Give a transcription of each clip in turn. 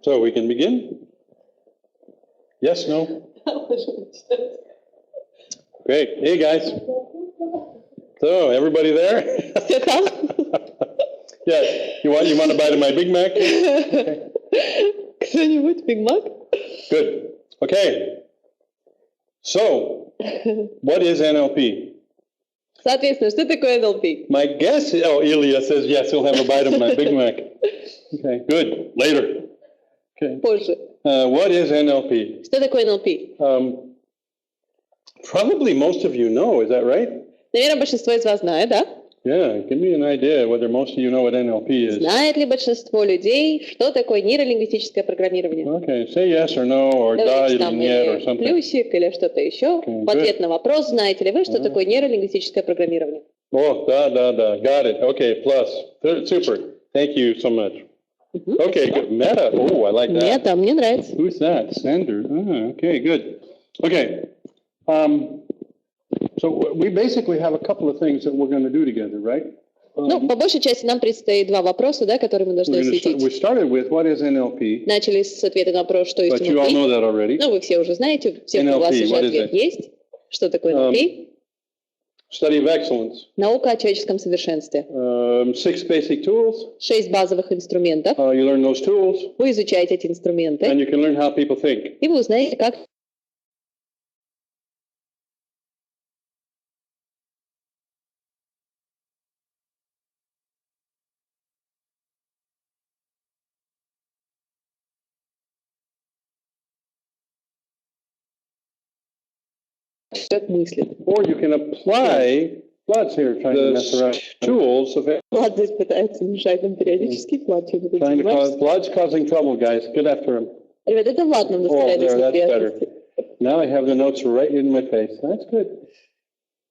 So we can begin? Yes, no? Great. Hey, guys. So, everybody there? Yes. You want to bite of my Big Mac? Кто-нибудь Big Mac? Good. Okay. So, what is NLP? Соответственно, что такое NLP? My guess is, Ilya says yes, he'll have a bite of my Big Mac. Okay, good. Later. Okay. Позже. What is NLP? Что такое NLP? Probably most of you know, is that right? Наверное, большинство из вас знает, да? Yeah, give me an idea whether most of you know what NLP is. Знает ли большинство людей, что такое нейролингвистическое программирование? Okay, say yes or no, or да или нет, or something. Плюсик или что-то еще. Okay, в ответ на вопрос, знаете ли вы, что такое нейролингвистическое программирование? Oh, да. Got it. Okay, plus. Super. Thank you so much. Okay, good. Meta. Oh, I like that. Мета, мне нравится. Who's that? Sander. Okay, good. Okay. So we basically have a couple of things that we're going to do together, right? Ну, по большей части нам предстоит два вопроса, да, которые мы должны осветить. We started with what is NLP. Начали с ответа на вопрос, что есть But you all know that already. Ну, вы все уже знаете, все у вас уже ответ есть. Что такое NLP? Study of excellence. Наука о человеческом совершенстве. 6 basic tools. 6 базовых инструментов. You learn those tools. Вы изучаете эти инструменты. And you can learn how people think. И вы узнаете, как мыслит. Or you can apply Vlad's here trying to mess around tools of it. Влад здесь пытается мешать нам периодически. Влад, что ты Vlad's causing trouble, guys. Get after him. Ребят, это Влад нам доставляет неприятности. Now I have the notes right in my face. That's good.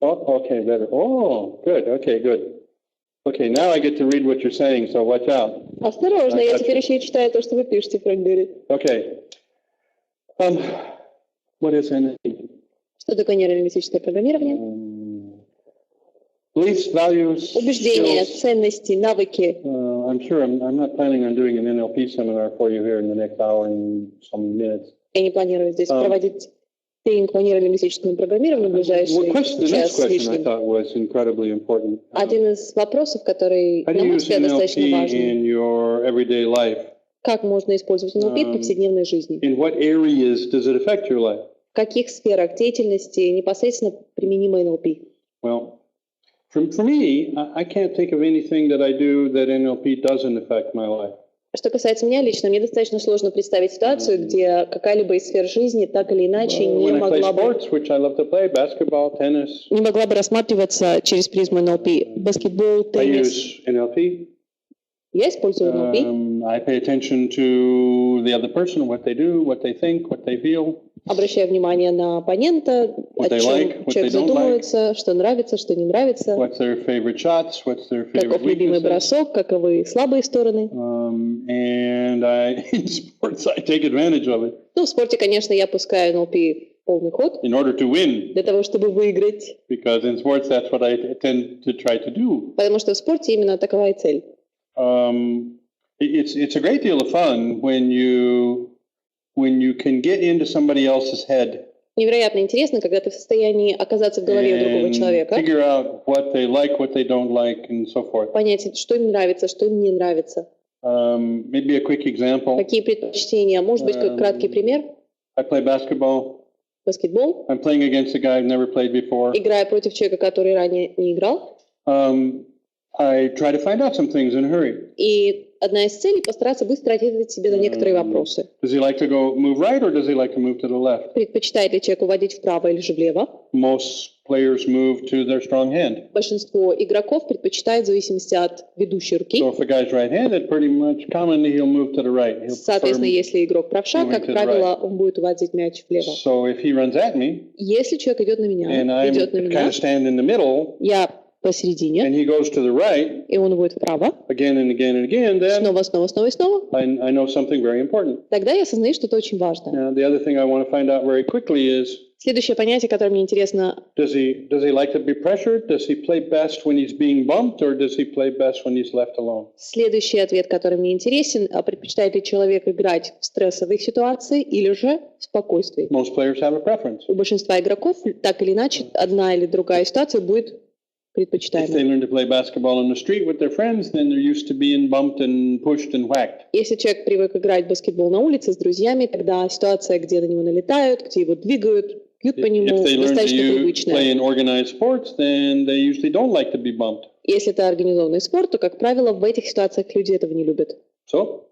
Oh, okay, better. Oh, good. Okay, good. Okay, now I get to read what you're saying, so watch out. Осторожно, я теперь еще и читаю то, что вы пишете, Фрэнк говорит. Okay. What is NLP? Что такое нейролингвистическое программирование? Beliefs, values, убеждения, skills. ценности, навыки. I'm sure I'm not planning on doing an NLP seminar for you here in the next hour and some minutes. Я не планирую здесь проводить тренинг по нейролингвистическому программированию в ближайший час с лишним. Один из вопросов, который, на мой взгляд, достаточно важный. Как можно использовать NLP в повседневной жизни? В каких сферах деятельности непосредственно применимо NLP? Well, for me, I can't think of anything that I do that NLP doesn't affect my life. Что касается меня лично, мне достаточно сложно представить ситуацию, где какая-либо из сфер жизни так или иначе не могла бы рассматриваться через призму NLP. Баскетбол, теннис. Я использую NLP. I pay attention to the other person, what they do, what they think, what they feel. Обращаю внимание на оппонента, о чем человек задумывается, что нравится, что не нравится. Каков любимый бросок, каковы слабые стороны. Ну, в спорте, конечно, я пускаю NLP полный ход для того, чтобы выиграть. Потому что в спорте именно такова и цель. It's a great deal of fun when you can get into somebody else's head. Невероятно интересно, когда ты в состоянии оказаться в голове у другого человека. Figure out what they like, what they don't like, and so forth. Понять, что им нравится, что им не нравится. Maybe a quick example. Какие предпочтения? Может быть, как краткий пример? I play basketball. Баскетбол. I'm playing against a guy I've never played before. Играя против человека, который ранее не играл. I try to find out some things in a hurry. И одна из целей — постараться быстро ответить себе на некоторые вопросы. Does he like to go move right or does he like to move to the left? Предпочитает ли человек уводить вправо или же влево? Most players move to their strong hand. Большинство игроков предпочитает в зависимости от ведущей руки. So if a guy's right-handed, pretty much commonly he'll move to the right. Соответственно, если игрок правша, как правило, он будет уводить мяч влево. So if he runs at me, если человек идет на меня, kind of stand in the middle, я посередине, and he goes to the right, и он будет вправо, again and again and again, then снова и снова, I know something very important. Тогда я осознаю что-то очень важное. Now, the other thing I want to find out very quickly is Следующее понятие, которое мне интересно. Does he like to be pressured? Does he play best when he's being bumped, or does he play best when he's left alone? Следующий ответ, который мне интересен, предпочитает ли человек играть в стрессовых ситуациях или же в спокойствии? Most players have a preference. У большинства игроков так или иначе одна или другая ситуация будет предпочитаемой. If they learn to play basketball on the street with their friends, then they're used to being bumped and pushed and whacked. Если человек привык играть в баскетбол на улице с друзьями, тогда ситуация, где на него налетают, где его двигают, бьют по нему, достаточно привычная. Play in organized sports, then they usually don't like to be bumped. Если это организованный спорт, то, как правило, в этих ситуациях люди этого не любят. So,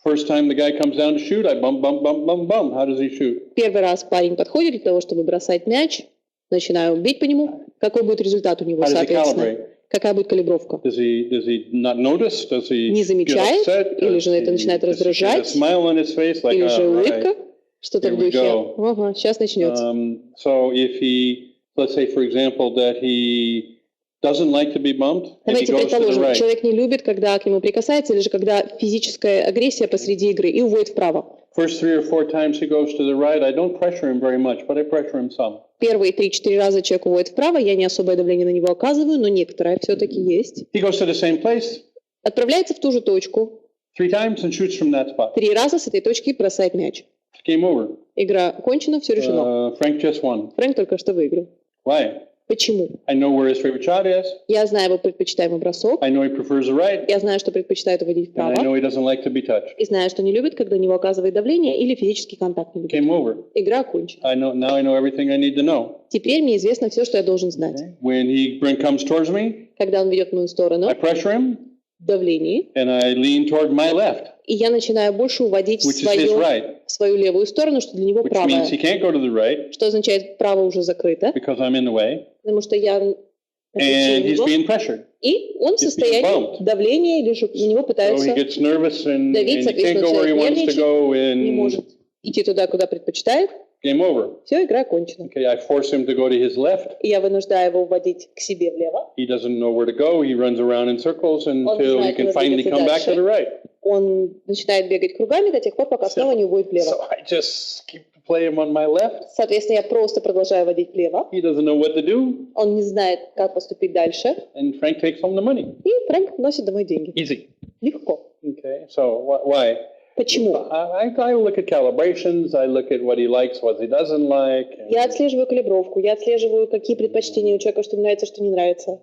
first time the guy comes down to shoot, I bump, bump, bump, bump, bump. How does he shoot? Первый раз парень подходит для того, чтобы бросать мяч, начинаю бить по нему. Какой будет результат у него, соответственно? Какая будет калибровка? Does he not notice? Does he не замечает? Или же это начинает раздражать? Или же улыбка? Что-то в духе. Ага, сейчас начнется. So if he, let's say, for example, that he doesn't like to be bumped, давайте предположим, человек не любит, когда к нему прикасается, или же когда физическая агрессия посреди игры и уводит вправо. First 3 or 4 times he goes to the right, I don't pressure him very much, but I pressure him some. Первые 3-4 раза человек уводит вправо, я не особое давление на него оказываю, но некоторое все-таки есть. He goes to the same place. Отправляется в ту же точку. 3 times and shoots from that spot. 3 раза с этой точки бросает мяч. Game over. Игра кончена, все решено. Frank just won. Фрэнк только что выиграл. Why? Почему? I know where his favorite shot is. Я знаю его предпочитаемый бросок. I know he prefers the right. Я знаю, что предпочитает уводить вправо. And I know he doesn't like to be touched. И знаю, что не любит, когда на него оказывает давление или физический контакт не любит. Game over. Игра окончена. Now I know everything I need to know. Теперь мне известно все, что я должен знать. When he comes towards me, когда он ведет в мою сторону, I pressure him. Давление. And I lean toward my left. И я начинаю больше уводить в свою левую сторону, что для него правая. Right, что означает, право уже закрыто. Потому что я и он в состоянии давления, или же на него пытаются давить, соответственно, человек нервничает, не может идти туда, куда предпочитает. Game over. Все, игра окончена. Okay, I force him to go to his left. И я вынуждаю его уводить к себе влево. He doesn't know where to go. He runs around in circles until he can finally come back to the right. Он начинает бегать кругами до тех пор, пока снова не уводит влево. So I just keep playing him on my left. Соответственно, я просто продолжаю водить влево. He doesn't know what to do. Он не знает, как поступить дальше. And Frank takes home the money. И Фрэнк носит домой деньги. Easy. Легко. Okay. So why? Почему? I look at calibrations, I look at what he likes, what he doesn't like. Я отслеживаю калибровку, я отслеживаю, какие предпочтения у человека, что нравится, что не нравится.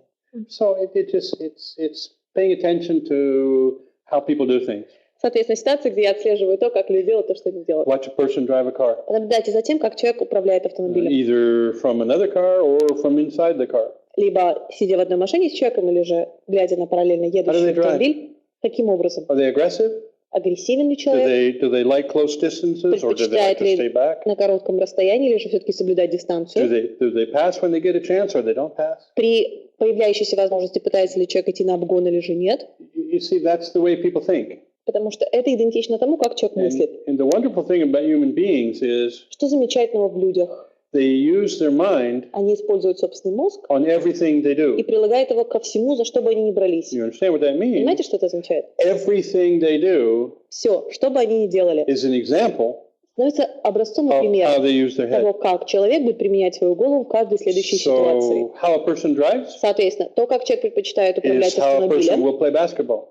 So it's paying attention to how people do things. Соответственно, ситуация, где я отслеживаю то, как люди делают то, что они делают. Watch a person drive a car. Наблюдайте за тем, как человек управляет автомобилем. Either from another car or from inside the car. Либо сидя в одной машине с человеком, или же глядя на параллельно едущий автомобиль. Каким образом? Are they aggressive? Агрессивен ли человек? Do they like close distances, or do they like to stay back? На коротком расстоянии, или же все-таки соблюдать дистанцию? Do they pass when they get a chance, or they don't pass? При появляющейся возможности пытается ли человек идти на обгон или же нет? You see, that's the way people think. Потому что это идентично тому, как человек мыслит. And the wonderful thing about human beings is что замечательного в людях? They use their mind они используют собственный мозг on everything they do. И прилагают его ко всему, за что бы они ни брались. You understand what that means? Понимаете, что это означает? Everything they do все, что бы они ни делали, is an example становится образцом и примером того, как человек будет применять свою голову в каждой следующей ситуации. How a person drives соответственно, то, как человек предпочитает управлять автомобилем,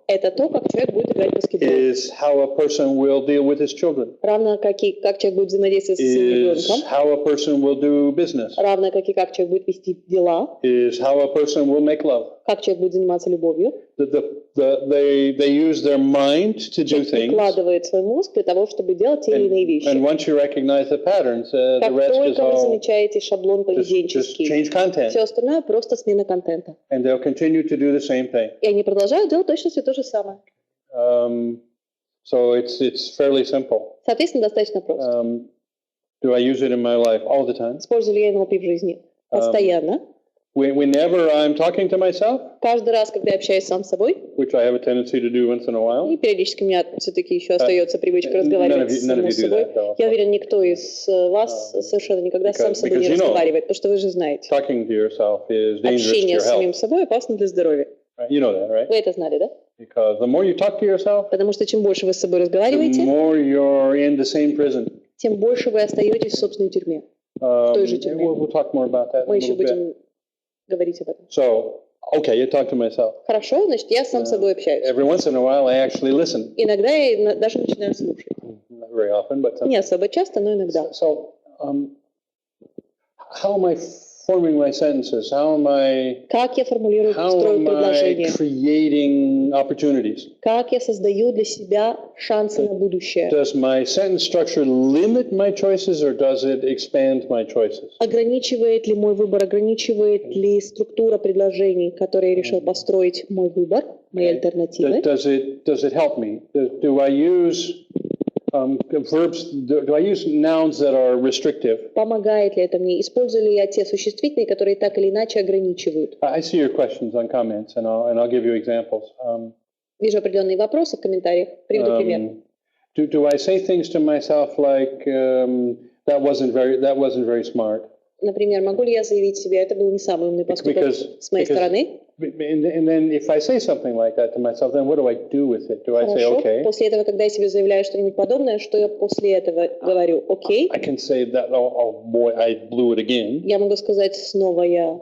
это то, как человек будет играть в баскетбол. Is how a person will deal with his children. Равно как человек будет взаимодействовать с своим ребенком. How a person will do business. Равно как человек будет вести дела. Is how a person will make love. Как человек будет заниматься любовью. They use their mind to do things. Вкладывает свой мозг для того, чтобы делать те или иные вещи. And once you recognize the patterns, the rest is all. Вы замечаете шаблон поведенческий. Just change content. Все остальное просто смена контента. And they'll continue to do the same thing. И они продолжают делать точно все то же самое. So it's fairly simple. Соответственно, достаточно просто. Do I use it in my life all the time? Использую ли я NLP в жизни? Постоянно. Whenever I'm talking to myself, каждый раз, когда я общаюсь сам с собой, which I have a tendency to do once in a while, и периодически у меня все-таки еще остается привычка разговаривать с самим собой. Я уверен, никто из вас совершенно никогда сам с собой не разговаривает, потому что вы же знаете, общение с самим собой опасно для здоровья. You know that, right? Вы это знали, да? Because the more you talk to yourself, потому что чем больше вы с собой разговариваете, the more you're in the same prison. Тем больше вы остаетесь в собственной тюрьме. той же теме. We'll talk more about that Мы in a еще little bit. будем говорить об этом. So, okay, you talk to myself. Хорошо, значит, я сам с собой общаюсь. Every once in a while, I actually listen. Иногда я даже начинаю слушать. Not very often, but Не особо часто, но иногда. So, how am I forming my sentences? Как я формулирую, How строю am I предложение? creating opportunities? Как я создаю для себя шансы на будущее? Does my sentence structure limit my choices or does it expand my choices? Ограничивает ли мой выбор, ограничивает ли структура предложений, которые я решил построить мой выбор, мои альтернативы? Does it help me? Do I use verbs? Do I use nouns that are restrictive? Помогает ли это мне? Использую ли я те существительные, которые так или иначе ограничивают? I see your questions on comments, and I'll give you examples. Вижу определенные вопросы в комментариях. Приведу пример. Do I say things to myself like that wasn't very smart? Например, могу ли я заявить себе, это был не самый умный поступок с моей стороны? And then if I say something like that to myself, then what do I do with it? Do I say okay? После этого, когда я себе заявляю что-нибудь подобное, что я после этого говорю? Окей. I can say that, oh boy, I blew it again. Я могу сказать снова я.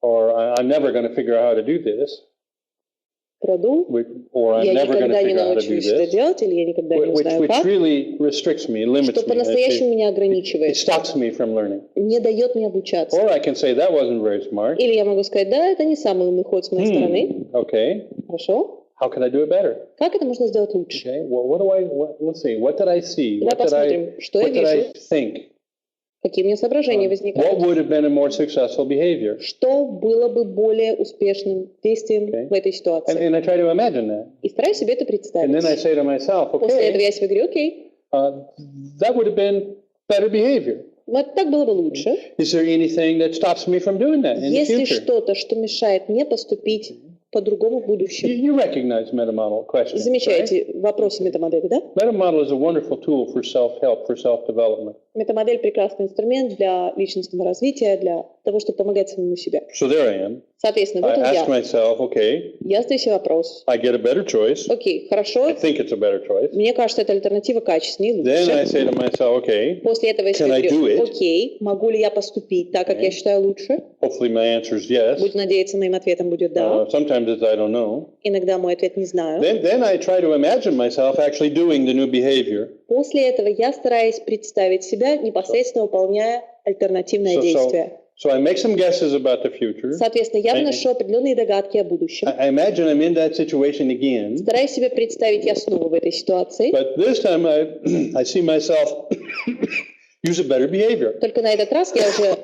Or I'm never going to figure out how to do this. Продул. Or I'm Я never going to никогда не figure out how to do научусь это this. делать, или я никогда не узнаю Which как. really restricts me, limits Что me. по-настоящему меня It ограничивает. stops me from learning. Не дает мне обучаться. Or I can say that wasn't very smart. Или я могу сказать, да, это не самый умный ход с моей стороны. Okay. Хорошо. How can I do it better? Как это можно сделать лучше? Okay. Well, let's see. What did I see? Давай посмотрим, что я What did I вижу. think? Какие у меня соображения What возникают? would have been a more successful behavior? Что было бы более успешным действием в этой ситуации? And I try to imagine that. И стараюсь себе это And then I представить. say to myself, После этого okay, я себе говорю, окей, that would have been better behavior. вот так было бы лучше. Is there anything that stops me from doing that in the Есть ли future? что-то, что мешает мне поступить по-другому в будущем? You recognize metamodel questions, right? Замечаете вопросы метамодели, да? Metamodel is a wonderful tool for self-help, for self-development. Метамодель — прекрасный инструмент для личностного развития, для того, чтобы помогать самому себе. So there I am. Соответственно, I вот он ask я. myself, okay, Я задаю себе вопрос. I get a better choice. Окей, хорошо. I think it's a better choice. Мне кажется, эта альтернатива качественнее, Then I лучше. say to myself, okay, После этого я себе Can I do говорю, it? окей, могу ли я поступить так, как я считаю лучше? hopefully my answer is yes. Буду надеяться, моим ответом будет да. Sometimes it's I don't know. Иногда мой ответ не знаю. Then I try to imagine myself actually doing the new behavior. После этого я стараюсь представить себя, непосредственно выполняя альтернативное действие. So I make some guesses about the future. Соответственно, я вношу определенные догадки о будущем. I imagine I'm in that situation again. Стараюсь себе представить, я снова в этой ситуации. But this time I see myself use a better behavior. Только на этот раз я уже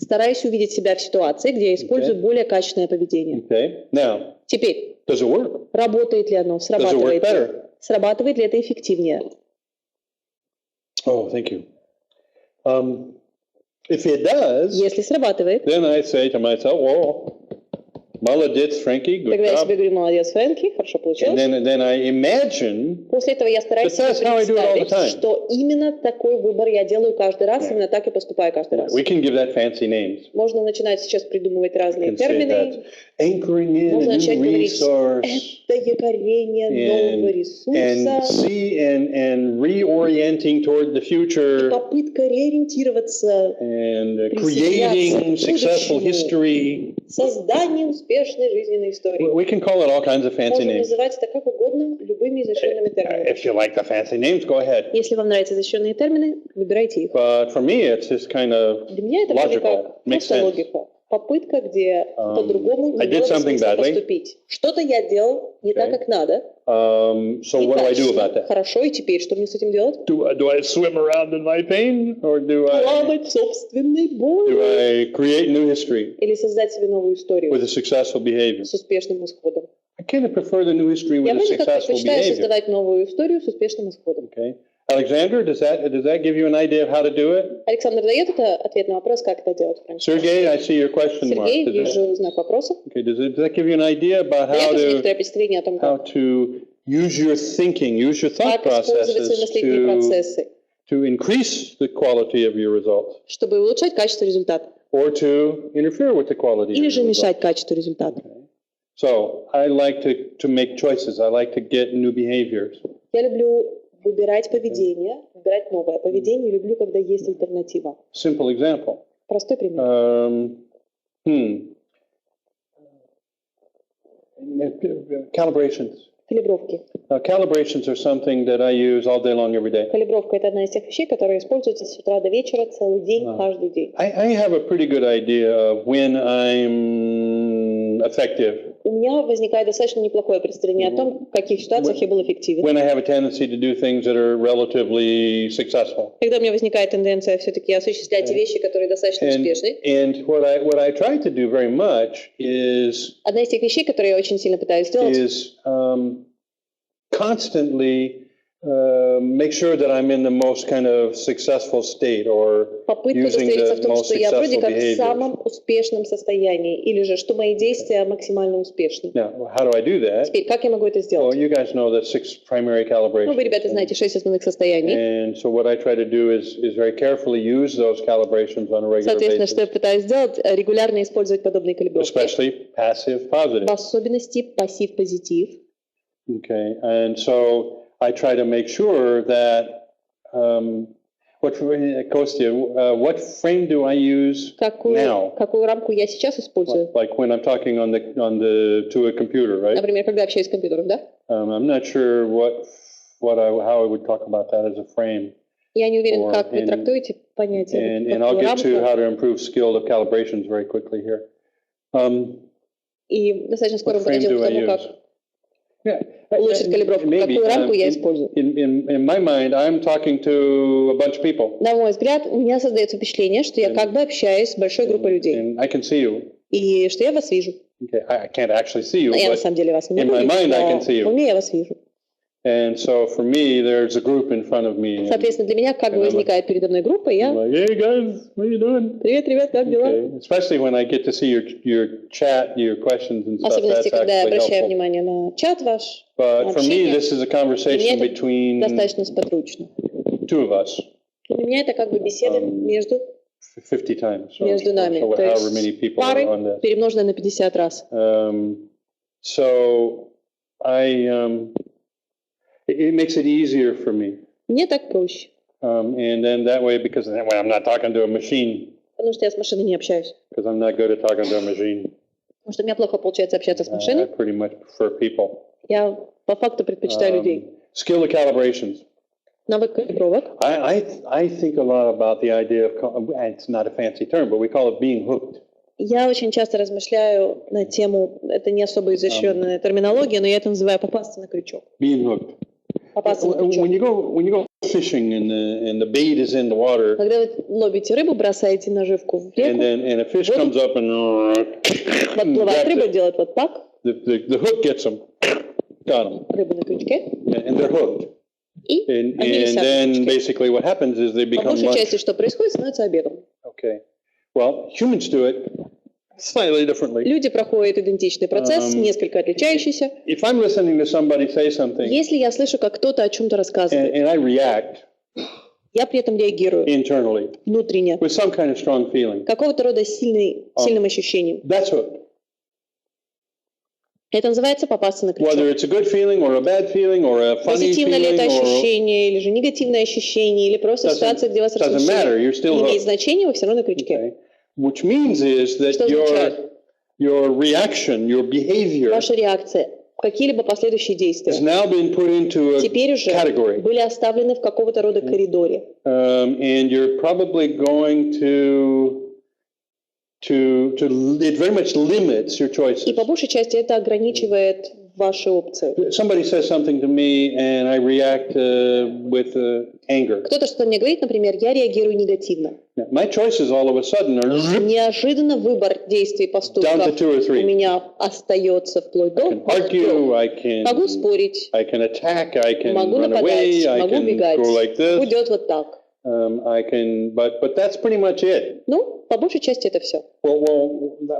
стараюсь увидеть себя в ситуации, где я использую более качественное поведение. Okay. Now, Теперь, does it work? работает ли оно, Does it work срабатывает ли? better? Срабатывает ли это эффективнее? Oh, thank you. If it does, Если срабатывает, then I say to myself, "Whoa, молодец, Frankie, good тогда я job." себе говорю, молодец, Фрэнки, хорошо And получилось. then I imagine После этого я стараюсь But that's себе how I do it all the представить, time. что именно такой выбор я делаю каждый раз, именно так и поступаю каждый раз. we can give that fancy names. Можно начинать сейчас придумывать разные We can say термины. that anchoring in Можно a начать new говорить, resource это якорение нового and ресурса, and reorienting toward the future попытка реориентироваться, and присоединяться creating к successful будущему. history. Создание успешной жизненной истории. We can call it all kinds of fancy Можно names. называть это как угодно, любыми изощренными терминами. If you like the fancy names, go ahead. Если вам нравятся изощренные термины, выбирайте их. But for me, it's just kind of Для меня это вроде logical. как Makes просто sense. логика. Попытка, где по-другому I не did было бы something смысла badly. поступить. Что-то я делал не так, как надо. So what do I do about that? Хорошо, и теперь что мне с этим делать? Do I swim around in my pain, or do Плавать в собственной боли. I create new history Или создать себе новую историю with a successful behavior? с успешным исходом. I kind of prefer the new history with Я a вроде как successful предпочитаю behavior. создавать новую историю с успешным исходом. Okay, Alexander, does that give you an idea of how to do it? Александр дает это ответ на вопрос, как это делать? Sergey, I see your question mark. Сергей, вижу знак вопроса. Okay, does that give you an idea about Дает how некоторое представление о том, how как to use your thinking, use your thought использовать свои processes мыслительные процессы, to increase the quality of your results, чтобы улучшать качество результата, or to interfere with the quality of или your же results? мешать качеству результата. So I like to make choices. I like to get new behaviors. Я люблю Выбирать поведение, выбирать новое поведение. Люблю, когда есть альтернатива. Simple example. Простой пример. Calibrations. Калибровки. Calibrations are something that I use all day long, every day. Калибровка – это одна из тех вещей, которые используются с утра до вечера, целый день, каждый день. I have a pretty good idea of when I'm effective. У меня возникает достаточно неплохое представление о том, в каких ситуациях я был эффективен. When I have a tendency to do things that are relatively successful. Когда у меня возникает тенденция все-таки осуществлять вещи, которые достаточно успешны. And what I try to do very much is. Одна из тех вещей, которые я очень сильно пытаюсь сделать. Is constantly make sure that I'm in the most kind of successful state or using the most successful behaviors. В самом успешном состоянии, или же что мои действия максимально успешны. Now, how do I do that? Теперь, как я могу это сделать? Well, you guys know the 6 primary calibrations. Ну, вы, ребята, знаете 6 основных состояний. And so what I try to do is very carefully use those calibrations on a regular Соответственно, basis. что я пытаюсь сделать, регулярно использовать подобные калибровки. Especially passive positive. В особенности пассив-позитив. Okay, and so I try to make sure that what frame do I use now? Какую рамку я сейчас использую? Like when I'm talking to a computer, right? Например, когда общаюсь с компьютером, да? I'm not sure how I would talk about that as a frame. Я не уверен, как вы трактуете понятие. And I'll get to how to improve skill of calibrations very quickly here. И достаточно скоро мы подойдем к тому, как улучшить калибровку. Какую рамку я использую? In my mind, I'm talking to a bunch of people. На мой взгляд, у меня создается впечатление, что я как бы общаюсь с большой группой людей. And I can see you. И что я вас вижу. Okay, I can't actually see you, Я на самом деле вас не in my вижу, mind, I can see но в you. уме я вас вижу. And so for me, there's a group in front of me. Соответственно, для меня как бы возникает передо мной группа, и я... I'm like, hey guys, what are you doing? Привет, ребят, как дела? Okay. Especially when I get to see your chat, your questions and stuff. Особенности, That's когда я actually обращаю helpful. внимание на чат ваш, But на for me, общение. this is a conversation Для меня это between достаточно сподручно. two of us. Для меня это как бы беседа между 50 times. между нами. So То however many есть people are пары, on this. перемноженное на 50 раз. So it makes it easier for me. Мне так проще. And then that way, because I'm not talking to a machine, Потому что я с машиной не общаюсь. because I'm not good at talking to a machine. Потому что у меня плохо получается общаться с I машиной. pretty much prefer people. Я по факту предпочитаю людей. Skill of calibrations. Навык калибровок. I think a lot about the idea of, it's not a fancy term, but we call it being hooked. Я очень часто размышляю на тему, это не особо изощренная терминология, но я это называю попасться на крючок. Being hooked. Попасться на крючок. When you go fishing and the bait is in the water, Когда вы ловите рыбу, бросаете наживку в реку, and a fish comes up and подплывает рыба, делает вот так, the hook gets them, got them, рыба на крючке, and they're hooked. и And они висят на then крючке. basically what happens is they По become большей lunch. части, что происходит, становится обедом. Okay. Well, humans do it slightly differently. Люди проходят идентичный процесс, несколько отличающийся. If I'm listening to somebody say something Если я слышу, как кто-то о чем-то рассказывает, and I react я при этом реагирую internally внутренне, with some kind of strong feeling, какого-то рода сильным ощущением. that's hooked. Это называется попасться на крючок. Whether it's a good feeling or a bad feeling or a funny Позитивное ли это feeling or ощущение, или же негативное ощущение, или просто ситуация, где вас doesn't matter, you're рассмешили, still не имеет hooked. значения, вы все равно на крючке. Okay. Which means is that Что означает? your reaction, your behavior Ваша реакция, какие-либо последующие has действия, now been put into a теперь уже category. были оставлены в какого-то рода коридоре. And you're probably going to it very much limits your choices. И по большей части это ограничивает ваши опции. Somebody says something to me and I react with anger. Кто-то что-то мне говорит, например, я реагирую негативно. Now, my choices all of a sudden are Неожиданно выбор действий, поступков down to 2 or 3. у меня остается вплоть до Argue, I могу спорить, can attack, I can могу run away, нападать, I могу can убегать, go like this. уйдет вот так. But that's pretty much it. Ну, по большей части это все. Well,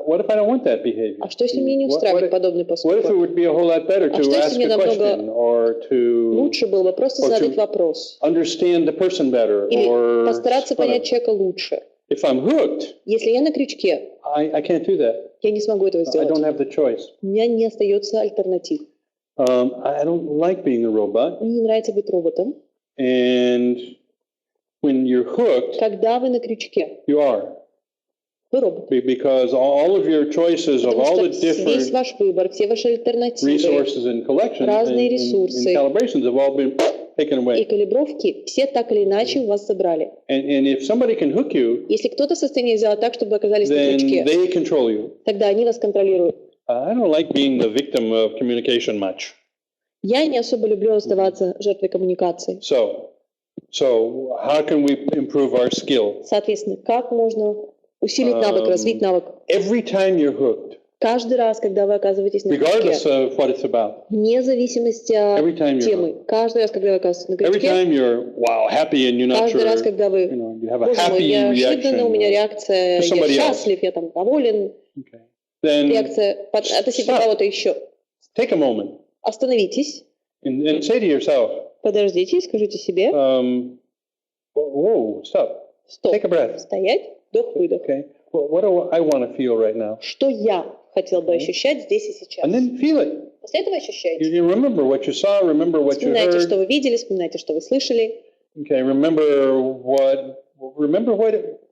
what if I don't want that behavior? А что, если меня не устраивает подобный What if it поступок? would be a whole lot better А to что, ask если мне a question намного or to лучше было бы просто or задать to вопрос understand the person better или or постараться понять whatever. человека лучше. If I'm hooked, Если я на крючке, I can't do that. я не смогу этого I сделать. don't have the choice. У меня не остается альтернатив. I don't like being a robot. Мне не нравится быть роботом. And when you're hooked, когда вы на крючке, you are. вы робот. Because all of your choices of all the Весь different ваш выбор, все ваши альтернативы, resources and collections разные and ресурсы calibrations have all been taken и away. калибровки все так или иначе у вас забрали. And if somebody can hook you, Если кто-то в состоянии сделать так, чтобы вы оказались на then крючке, they control you. тогда они вас контролируют. I don't like being the victim of communication much. Я не особо люблю оставаться жертвой коммуникации. So how can we improve our skill? Соответственно, как можно усилить навык, развить навык? Every time you're hooked, Каждый раз, когда вы оказываетесь на regardless крючке, of what it's about, вне зависимости every от time you're темы, hooked, каждый раз, когда вы оказываетесь на every крючке, time you're happy and you're not каждый sure, раз, когда вы, you have a боже мой, happy неожиданно у меня reaction реакция, to я somebody else. счастлив, я там доволен, Then реакция относительно stop. кого-то еще. Take a moment Остановитесь, and say to yourself, подождите и скажите себе, whoa, stop. стоп, Take a breath. стоять, вдох-выдох. Okay. Well, what do I want to feel right now? Что я хотел бы ощущать здесь и сейчас? And then feel it. После этого ощущайте. You remember what you saw, remember what you Вспоминайте, что heard. вы видели, вспоминайте, что вы слышали. Okay, remember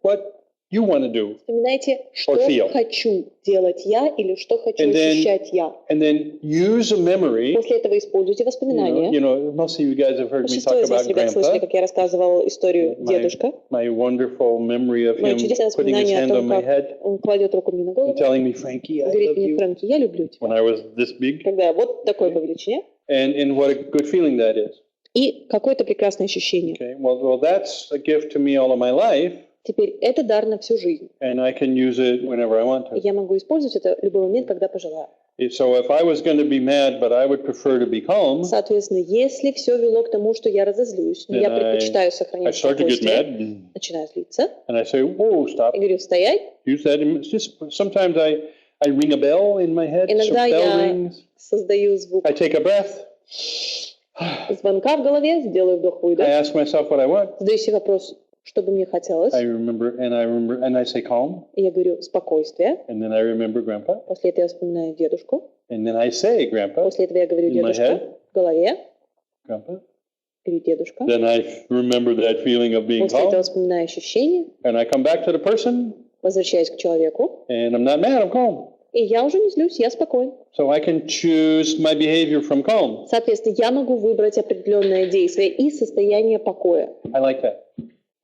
what you want to do. Вспоминайте, что feel. хочу делать я или что хочу And then- ощущать я. And then use a memory. После этого используйте воспоминания. Most of you guys have heard me Большинство talk из вас, about ребят, слышали, Grandpa. как я рассказывал историю My- дедушка. My wonderful memory of Мое him чудесное putting his воспоминание о hand on том, my как head он кладет руку мне на and голову telling me, Frankie, и I говорит love мне: you, Фрэнки, я люблю тебя. when I was this big. Когда я вот такой по величине. And what a good feeling that is. И какое-то прекрасное ощущение. Okay, well, that's a gift to me all of my life, Теперь это дар на всю жизнь. and I can use it whenever I want И to. я могу использовать это в любой момент, когда пожелаю. So if I was going to be mad, but I would prefer to be calm, Соответственно, если все вело к тому, что я разозлюсь, но я Then предпочитаю I сохранять start to get спокойствие, mad, начинаю злиться, and I say, whoa, stop. и говорю: стоять. Use that. It's just sometimes I ring a bell in my head. Some Иногда bell я rings. создаю звук I take a breath. звонка в голове, сделаю вдох-выдох, I ask myself what I want. задаю себе вопрос, что бы мне хотелось, I remember, and I say calm, и я говорю: спокойствие. and then I remember Grandpa, После этого я вспоминаю дедушку, and then I say Grandpa, после этого я говорю: In my дедушка, head. в голове, Grandpa. говорю: дедушка. Then I remember that feeling of being После этого calm, вспоминаю ощущение, and I come back to the person, возвращаюсь к человеку, and I'm not mad. I'm calm. и я уже не злюсь, я спокоен. So I can choose my behavior from calm. Соответственно, я могу выбрать определенное действие и состояние покоя. I like that.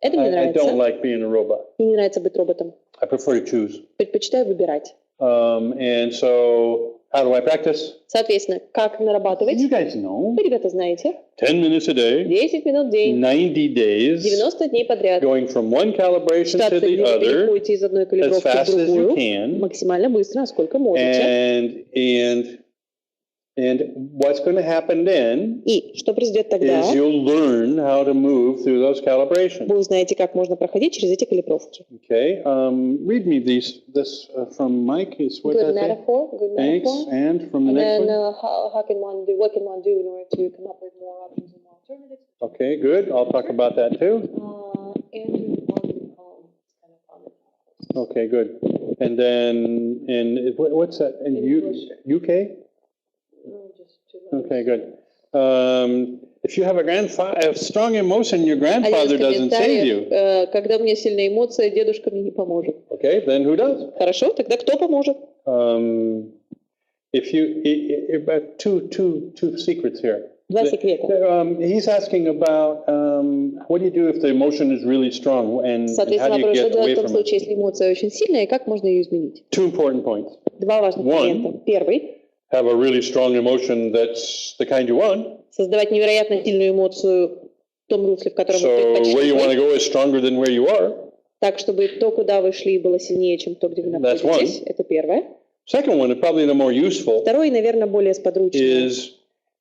Это мне I нравится. don't like being a robot. Мне не нравится быть роботом. I prefer to choose. Предпочитаю выбирать. And so how do I practice? Соответственно, как нарабатывать? You guys know. Вы, ребята, знаете. 10 minutes a day, 10 минут в день, 90 days, 90 дней подряд. going from one calibration to 15 the дней other переходите из одной as калибровки в fast as you другую can. максимально быстро, насколько можете. And what's going to happen then И что произойдет тогда? is you'll learn how to move through those calibrations. Вы узнаете, как можно проходить через эти калибровки. Okay, read me this from Mike. Is what Good that say? metaphor. Good Thanks. metaphor. And from the And next then one. what can one do in order to come up with more options and more alternatives? Okay, good. I'll talk about that too. Andrew Martin Holmes kind of comment. Okay, good. And then what's that? In UK? Okay, good. If you have a strong emotion, your grandfather doesn't save you. Когда у меня сильная эмоция, дедушка мне не поможет. Okay, then who does? Хорошо, тогда кто поможет? Two secrets here. Два секрета. He's asking about what do you do if the emotion is really strong and how Соответственно, do you вопрос, что get делать away в том from it? случае, если эмоция очень сильная, и как можно ее изменить? Two important points. Два важных One. момента. Первый — Have a really strong emotion that's the kind you want. создавать невероятно сильную эмоцию в том русле, в котором вы So where you want to предпочли, go is stronger than where you are. так, чтобы то, куда вы шли, было сильнее, чем то, где вы That's находитесь. Это первое. Second one, and probably the more useful, Второе, и, наверное, более сподручное. is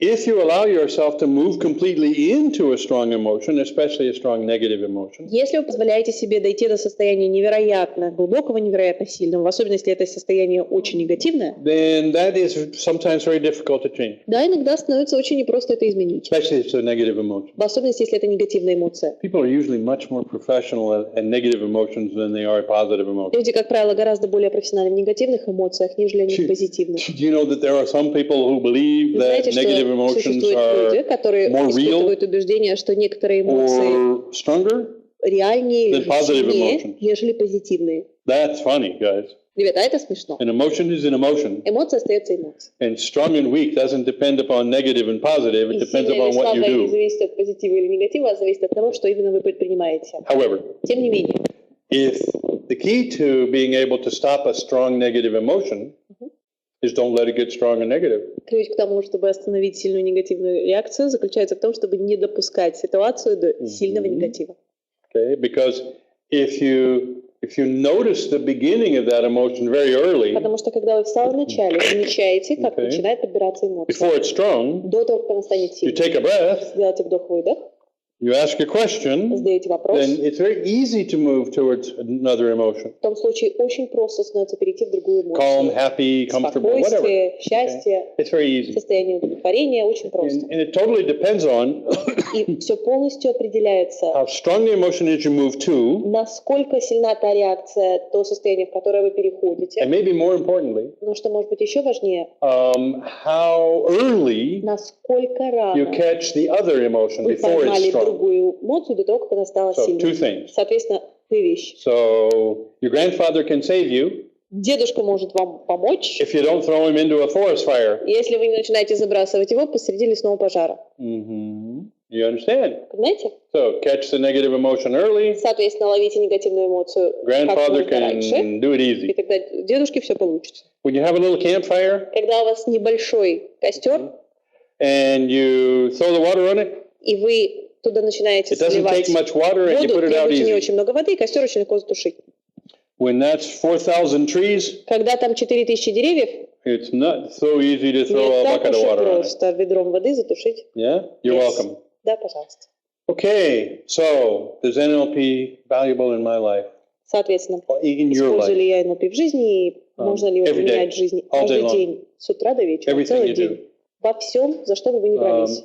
if you allow yourself to move completely into a strong emotion, especially a strong negative emotion, Если вы позволяете себе дойти до состояния невероятно глубокого, невероятно сильного, в особенности если это состояние очень негативное, then that is sometimes very difficult to change, да, иногда становится очень непросто это изменить. especially if it's a negative emotion. В особенности, если это негативная эмоция. People are usually much more professional at negative emotions than they are at positive emotions. Люди, как правило, гораздо более профессиональны в негативных эмоциях, нежели они в позитивных. Do you know that there are some people who believe that Знаете, что negative positive emotions Существуют люди, are которые more испытывают убеждение, что некоторые эмоции or stronger реальнее than или positive сильнее, emotions. нежели позитивные. That's funny, guys. Ребята, это смешно. An emotion is an emotion. Эмоция остается эмоцией. And strong and weak doesn't depend upon negative and positive. It И depends сильное или upon what you слабое не do. зависит от позитива или негатива, а зависит от того, что именно вы предпринимаете. However, Тем не менее, if the key to being able to stop a strong negative emotion is don't let it get strong and negative. ключ к тому, чтобы остановить сильную негативную реакцию, заключается в том, чтобы не допускать ситуацию до сильного негатива. Okay, because if you notice the beginning of that emotion very early, Потому что когда вы в самом начале замечаете, как Okay. начинает подбираться эмоция, before it's strong, до того, как она станет you сильной, take a breath, сделайте вдох-выдох, you ask a question, задаете вопрос. then it's very easy to move towards another emotion. В том случае очень просто становится перейти в другую Calm, эмоцию. happy, comfortable, whatever. Спокойствие, счастье, It's very easy. состояние удовлетворения очень просто. And it totally depends on И все полностью определяется, how strong the emotion is you move to, насколько сильна та реакция, то состояние, в которое вы переходите. and maybe more importantly, Но что может быть еще важнее, how early насколько you рано catch the other emotion вы before it's поймали strong. другую эмоцию до того, как она стала So, two сильной. things. Соответственно, две вещи. So, your grandfather can save you Дедушка может вам помочь, if you don't throw him into a forest fire. если вы не начинаете забрасывать его посреди лесного пожара. You understand? Понимаете? So, catch the negative emotion early. Соответственно, ловите негативную эмоцию как Grandfather можно раньше, can do it и easy. тогда дедушке все получится. When you have a little campfire Когда у вас небольшой костер, and you throw the water on it, и вы туда начинаете it doesn't сливать take much water and you воду, put it out требуется не easy. очень много воды, и костер очень легко затушить. When that's 4,000 trees, Когда там 4000 деревьев, it's not so easy to throw не a так bucket уж of и water on it. просто ведром воды затушить. Yeah? You're Yes. welcome. Да, пожалуйста. Okay, so does NLP valuable in my life? Соответственно, In your использую life? ли я НЛП в жизни, и можно ли его every day, применять в жизни all day каждый long. день, с утра до вечера, Everything целый you день. do. Во всем, за что бы вы ни брались.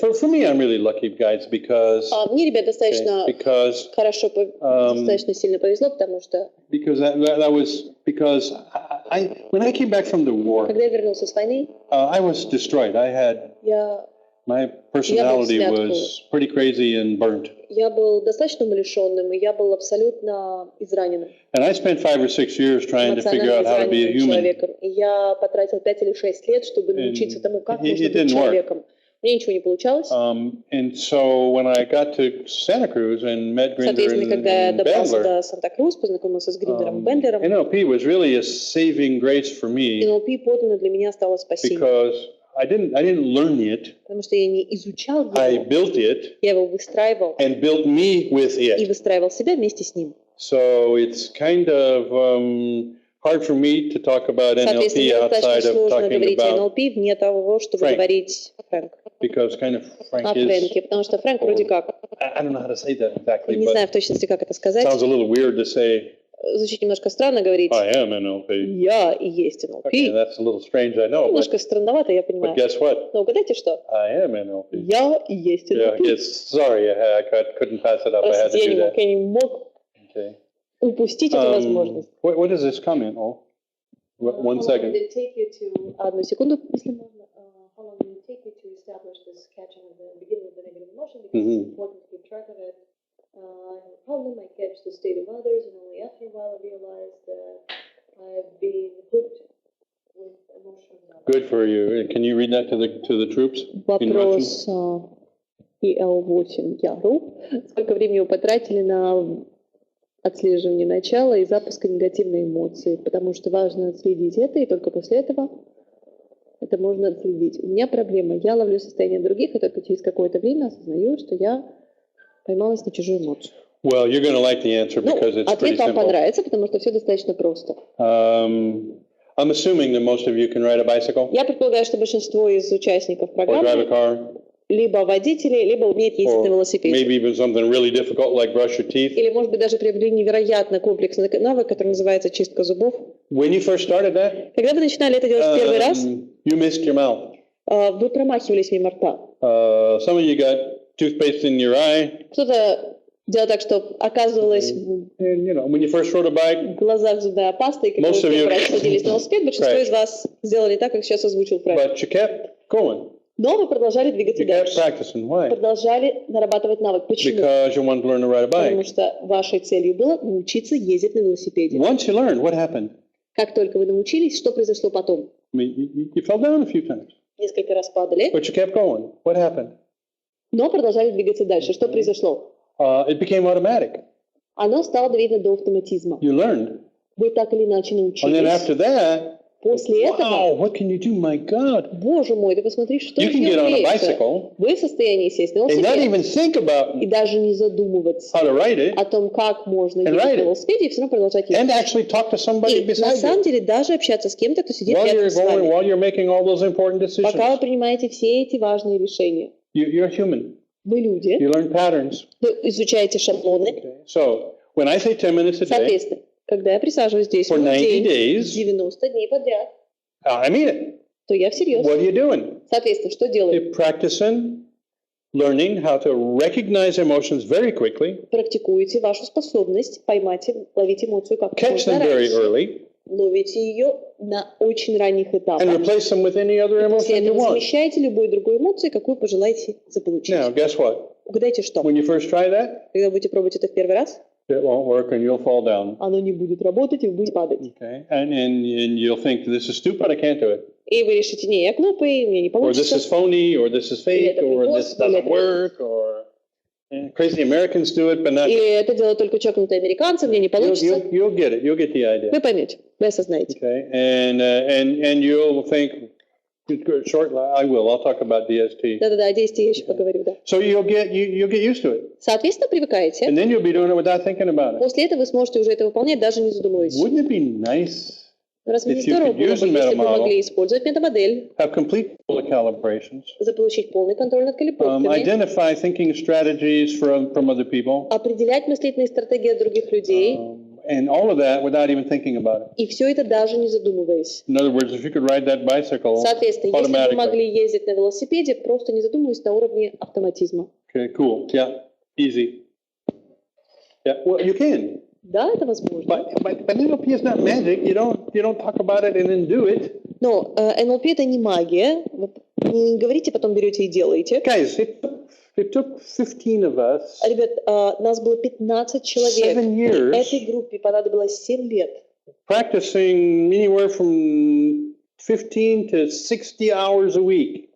For me, I'm really lucky, guys, because Мне, ребят, достаточно because хорошо, достаточно сильно повезло, потому что that was because when I came back from the war, когда я вернулся с войны, I was destroyed. My personality was pretty crazy and burnt. Я был достаточно умалишенным, и я был абсолютно израненным. And I spent 5 or 6 years trying to figure out how to be a human. Человеком. И я потратил 5 или 6 лет, чтобы научиться тому, как можно быть человеком. Мне ничего не получалось. And so when I got to Santa Cruz and met Grinder Соответственно, когда я and добрался Bandler, до Санта-Крус, познакомился с Гриндером и Бендлером, NLP was really a saving grace for me НЛП подлинно для меня стало спасением. because I didn't learn it. Потому что я не изучал I его, built it я его выстраивал and built me with и it. выстраивал себя вместе с ним. So it's kind of hard for me to talk about Соответственно, NLP мне достаточно outside of сложно talking говорить о about НЛП вне того, чтобы Фрэнк. говорить о Фрэнк. because kind of Frank О is. Фрэнке, потому что Фрэнк вроде как, I don't know how to say that exactly, не but знаю в точности, как это сказать, sounds a little weird to say звучит немножко странно говорить, I am NLP. я и есть НЛП. Okay, that's a little strange, I know, but Немножко странновато, я понимаю. guess what? Но угадайте что? I am NLP. Я и есть Yeah, НЛП. yes. Sorry, I couldn't pass it up. I had to Простите, do that. я не мог Okay. упустить эту возможность. What is this comment? Oh, 1 second. Одну секунду, если можно. How long did it take you to establish this catching of the beginning of the negative emotion? Because it's important to keep track of it. How long I catch the state of others, and only after a while I realized that I've been hooked with emotion. Good for you. Can you read that to the troops? Вопрос EL8 Яру. Сколько времени вы потратили на отслеживание начала и запуска негативной эмоции? Потому что важно отследить это, и только после этого это можно отследить. У меня проблема. Я ловлю состояние других, и только через какое-то время осознаю, что я поймалась на чужую эмоцию. Well, you're going to like the answer because it's pretty Ответ вам simple. понравится, потому что все достаточно просто. I'm assuming that most of you can ride a bicycle Я предполагаю, что большинство из участников or drive a программы car, либо водители, либо умеют ездить на or велосипеде. maybe even something really difficult like brush your teeth. Или, может быть, даже приобрели невероятно комплексный навык, который называется чистка зубов. When you first started that, Когда вы начинали это делать в первый раз, you missed your mouth. вы промахивались мимо рта. Some of you got toothpaste in your eye. Кто-то делал так, что оказывалось And, when you first rode a bike, в глазах зубная паста, и когда вы Most of you- первый раз садились на велосипед, большинство Right. из вас сделали так, как сейчас озвучил Фрэнк. but you kept going. Но вы продолжали двигаться You kept дальше. practicing. Why? Продолжали нарабатывать навык. Почему? Because you wanted to learn to ride a Потому bike. что вашей целью было научиться ездить на велосипеде. Once you learned, what happened? Как только вы научились, что произошло потом? I mean, you fell down a few times, Несколько раз падали, but you kept going. What happened? но продолжали двигаться дальше. Что произошло? It became automatic. Оно стало доведено до автоматизма. You learned. Вы так или иначе And then научились. after that, После wow, этого, what can you do? My God. боже мой, ты посмотри, что You ты can get on a умеешь. bicycle Вы в состоянии сесть на and not велосипед even think about и даже не задумываться how to ride it о том, как можно And ездить ride на it. велосипеде и все равно продолжать and ездить. actually talk to somebody И на beside самом you деле даже общаться с кем-то, кто сидит while рядом you're с вами, while you're making all those important пока вы decisions. принимаете все эти важные решения. You're human. Вы люди, You learn patterns. вы изучаете шаблоны. Okay. So when I say 10 minutes a day, Соответственно, когда я присаживаюсь 10 For минут в 90 день, days. 90 дней подряд, I mean it. то я всерьез. What are you doing? Соответственно, что делаю? You're practicing learning how to recognize emotions very quickly, Практикуете вашу способность поймать и ловить эмоцию как catch можно them very раньше. early, Ловите ее на очень ранних and этапах. replace them with any other После emotion you этого want. замещаете любой другой эмоции, какую пожелаете заполучить. Now, guess what? Угадайте что? When you first try that, Когда будете пробовать это в первый раз, it won't work and you'll fall down. оно не будет работать, и вы будете падать. Okay? And you'll think, this is stupid, I can't do it. И вы решите, не, я глупый, мне не Or this is получится. phony, or this is fake, or this doesn't work, or crazy Americans do it, but not. Или это делают только чокнутые американцы, мне не получится. You'll get it. You'll get the idea. Вы поймете, вы осознаете. Okay, and you'll think, short. I will. I'll talk about DST. Да-да-да, о действии я еще поговорю, да. So you'll get used to it, Соответственно, привыкаете. and then you'll be doing it without thinking about it. После этого вы сможете уже это выполнять, даже не задумываясь. Wouldn't it be nice Разве не if you здорово could было use бы, a если бы вы meta-model, могли использовать метамодель, have complete calibrations, заполучить полный контроль над калибровками, identify thinking strategies from other people, определять мыслительные стратегии от других людей, and all of that without even thinking about it. и все это даже не задумываясь. In other words, if you could ride that bicycle Соответственно, если бы вы automatically. могли ездить на велосипеде, просто не задумываясь на уровне автоматизма. Okay, cool. Yeah, easy. Yeah, well, you can. Да, это возможно. But NLP is not magic. You don't talk about it and then do it. Но НЛП это не магия. Вы не говорите, потом берете и делаете. Guys, it took 15 of us Ребят, нас было 15 человек. 7 years Этой группе понадобилось 7 лет. practicing anywhere from 15 to 60 hours a week.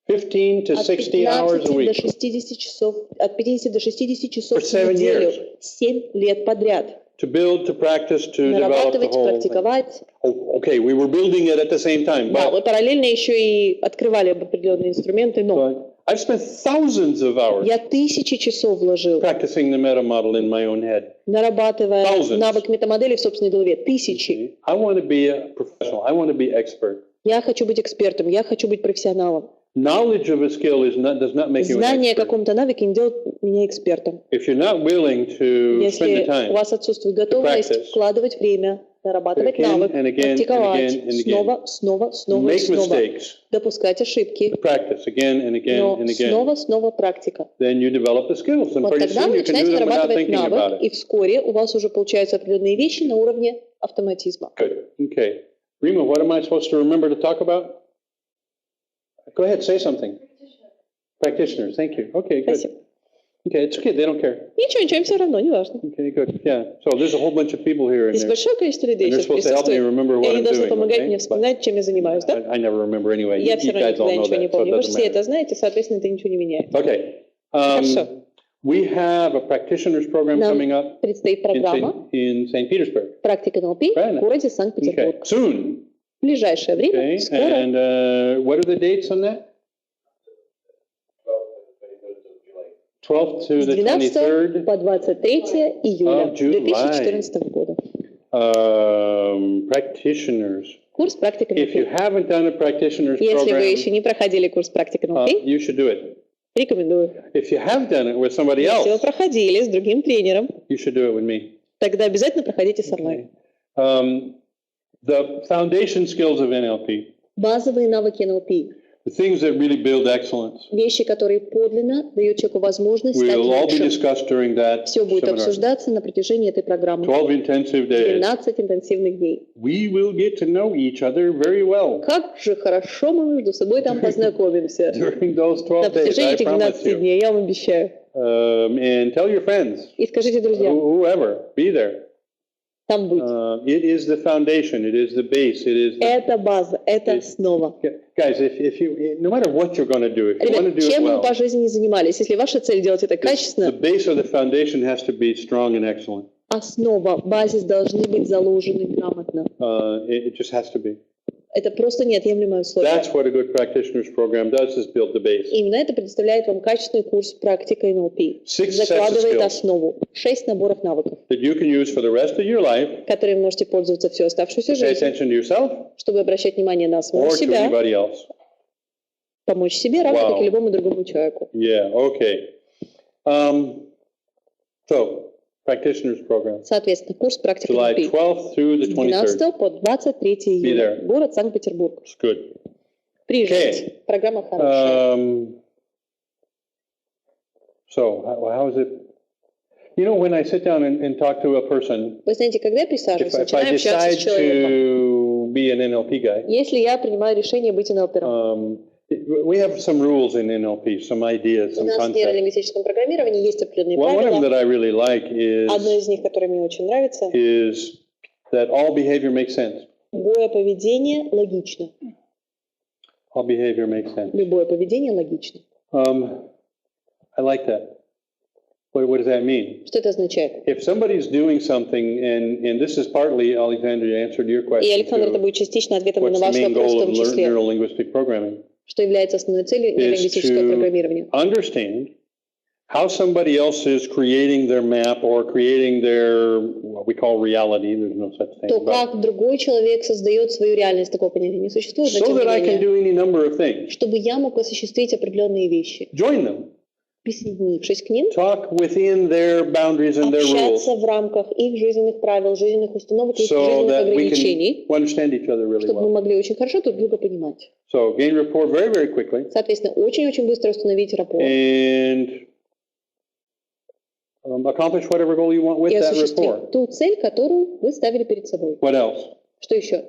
15 to От 60 hours a 15 до week. 60 часов, от 50 до 60 часов For в 7 неделю. years. 7 лет подряд. To build, to practice, to develop the Нарабатывать, whole thing. практиковать. Oh, okay, we were building it at the same time. Да, But, вы параллельно еще и открывали определенные инструменты, но but I've spent thousands of hours я 1000 часов вложил, practicing the meta model in my own head. нарабатывая Thousands. навык метамодели в собственной голове. 1000. I want to be a professional. I want to be expert. Я хочу быть экспертом, я хочу быть профессионалом. Knowledge of a skill does not make you an Знание о expert. каком-то навыке не делает меня экспертом. If you're not willing to spend the Если у time, вас отсутствует готовность practice. вкладывать время, нарабатывать Again навык, and again and практиковать, again and again. снова, снова, снова и make снова, mistakes, допускать ошибки, practice again and again но and again, снова, снова практика. then you develop the skills, and Вот pretty тогда soon вы you can do начинаете them without нарабатывать thinking about навык, it. и вскоре у вас уже получаются определенные вещи на уровне автоматизма. Good. Okay. Rima, what am I supposed to remember to talk about? Go ahead, say something. Practitioners. Thank you. Okay, good. Спасибо. Okay, it's okay. They don't care. Ничего, ничего, им все равно, не важно. Okay, good. Yeah. So there's a whole bunch of people here in Здесь there. большое количество людей And they're сейчас supposed to help me присутствует, remember и what они I'm должны doing. помогать Okay? мне вспоминать, чем я занимаюсь, да? I never remember anyway. Я You все равно guys all никогда know ничего не that, so помню. it Вы же doesn't все это matter. знаете, соответственно, это ничего не меняет. Okay. Хорошо. We have a practitioners program coming Нам up предстоит программа in St. Petersburg. «Практика НЛП» в городе Okay. Санкт-Петербург. Soon. В ближайшее время, Okay. скоро. And what are the dates on that? 12th to С the 12 23rd. по 23 июля of July. 2014 года. Practitioners. Курс «Практика If you НЛП». haven't done a practitioners Если вы program, еще не проходили курс «Практика НЛП», you should do it. рекомендую. If you have done it with somebody Если вы else, проходили с другим тренером, you should do it with me. тогда обязательно проходите со мной. The foundation skills of NLP. Базовые навыки НЛП. The things that really build excellence вещи, которые подлинно дают человеку возможность стать will all be лучшим. discussed during that Все будет seminar. обсуждаться на протяжении этой программы. 12 intensive days. 12 интенсивных дней. We will get to know each other very well Как же хорошо мы между собой там познакомимся. during those На 12 days, протяжении I этих promise 12 you. дней, я вам обещаю. And tell your friends, И скажите друзьям, whoever, be there. там быть. It is the foundation, it is the base, it is the... Это база, это основа. Guys, if you, no matter what you're going to do, if you want to Ребят, do it чем бы вы well, по жизни не занимались, если ваша цель делать это the качественно, base of the foundation has to be strong and excellent. основа, базис должны быть заложены грамотно. It just has to be. Это просто неотъемлемое условие. That's what a good practitioner's program does, is build the base. Именно это предоставляет вам качественный курс практика НЛП. Six Закладывает sets of skills основу. 6 наборов навыков, that you can use for the rest of your life которые вы можете пользоваться всю оставшуюся to pay жизнь, attention to yourself чтобы обращать внимание на самого or to себя, anybody else. помочь себе, равно Wow. как и любому другому человеку. Yeah, okay. So, practitioner's program, Соответственно, курс практика July НЛП 12th through the с 23rd. 12 по 23 июля. there. Город Санкт-Петербург. It's good. Приезжайте. Программа хорошая. So, how is it? You know, when I sit down and talk to a person, Вы знаете, когда я присаживаюсь, if I начинаю общаться с decide человеком, to be an NLP guy, если я принимаю решение быть НЛПером, we have some rules in NLP, some ideas, у some нас в concepts. нейролингвистическом программировании есть определенные One of them правила. that I really like Одно из них, которое мне очень нравится, is that all behavior makes sense. любое поведение логично. All behavior makes sense. Любое поведение логично. I like that. What does that mean? Что это означает? If somebody's doing something, and this is partly, Alexander, you answered your И, question, Александр, это too, будет частично ответом на what's the ваш main вопрос в goal том of числе, neuro-linguistic programming, что является основной целью нейролингвистического to программирования. understand how somebody else is creating their map or creating their, what we call reality, there's no such thing, То, but как другой человек создает свою реальность, такого понятия не существует, но so тем не that I can менее, do any number of things. чтобы я мог осуществить определенные вещи, Join them, присоединившись к ним, talk within their boundaries and their rules, общаться в рамках их жизненных правил, жизненных установок, их so жизненных that we ограничений, can understand each other really чтобы мы well. могли очень хорошо друг друга понимать. So gain rapport very, very quickly, Соответственно, очень-очень быстро установить рапорт and accomplish whatever goal you want with и that осуществить rapport. ту цель, которую вы ставили перед собой. What else? Что еще?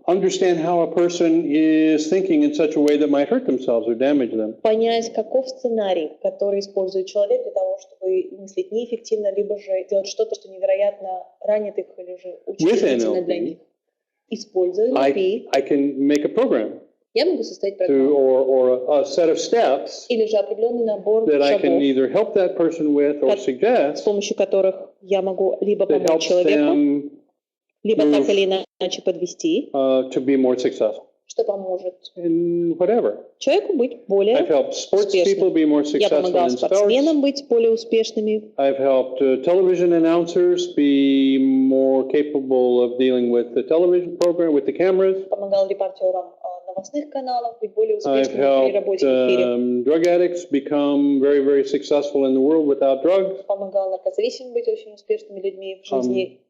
Understand how a person is thinking in such a way that might hurt themselves or damage them. Понять, каков сценарий, который использует человек для того, чтобы мыслить неэффективно, либо же делать что-то, что невероятно ранит их, или же очень With длительно NLP, для них. Используя NLP, I can make a program я могу составить to, программу. or a set of steps Или же определенный набор that I can шагов, either help that person with or с suggest помощью которых я могу либо that помочь helps человеку, them либо так или иначе подвести, to be more successful что поможет in whatever. человеку быть более I've helped sports people успешным. be more Я successful помогал in sports. спортсменам быть более успешными. I've helped television announcers be more capable of dealing with the television program, with the cameras. Помогал репортерам новостных каналов быть более I've успешными при helped работе в эфире. drug addicts become very, very successful in the world without drugs. Помогал наркозависимым быть очень успешными людьми в жизни,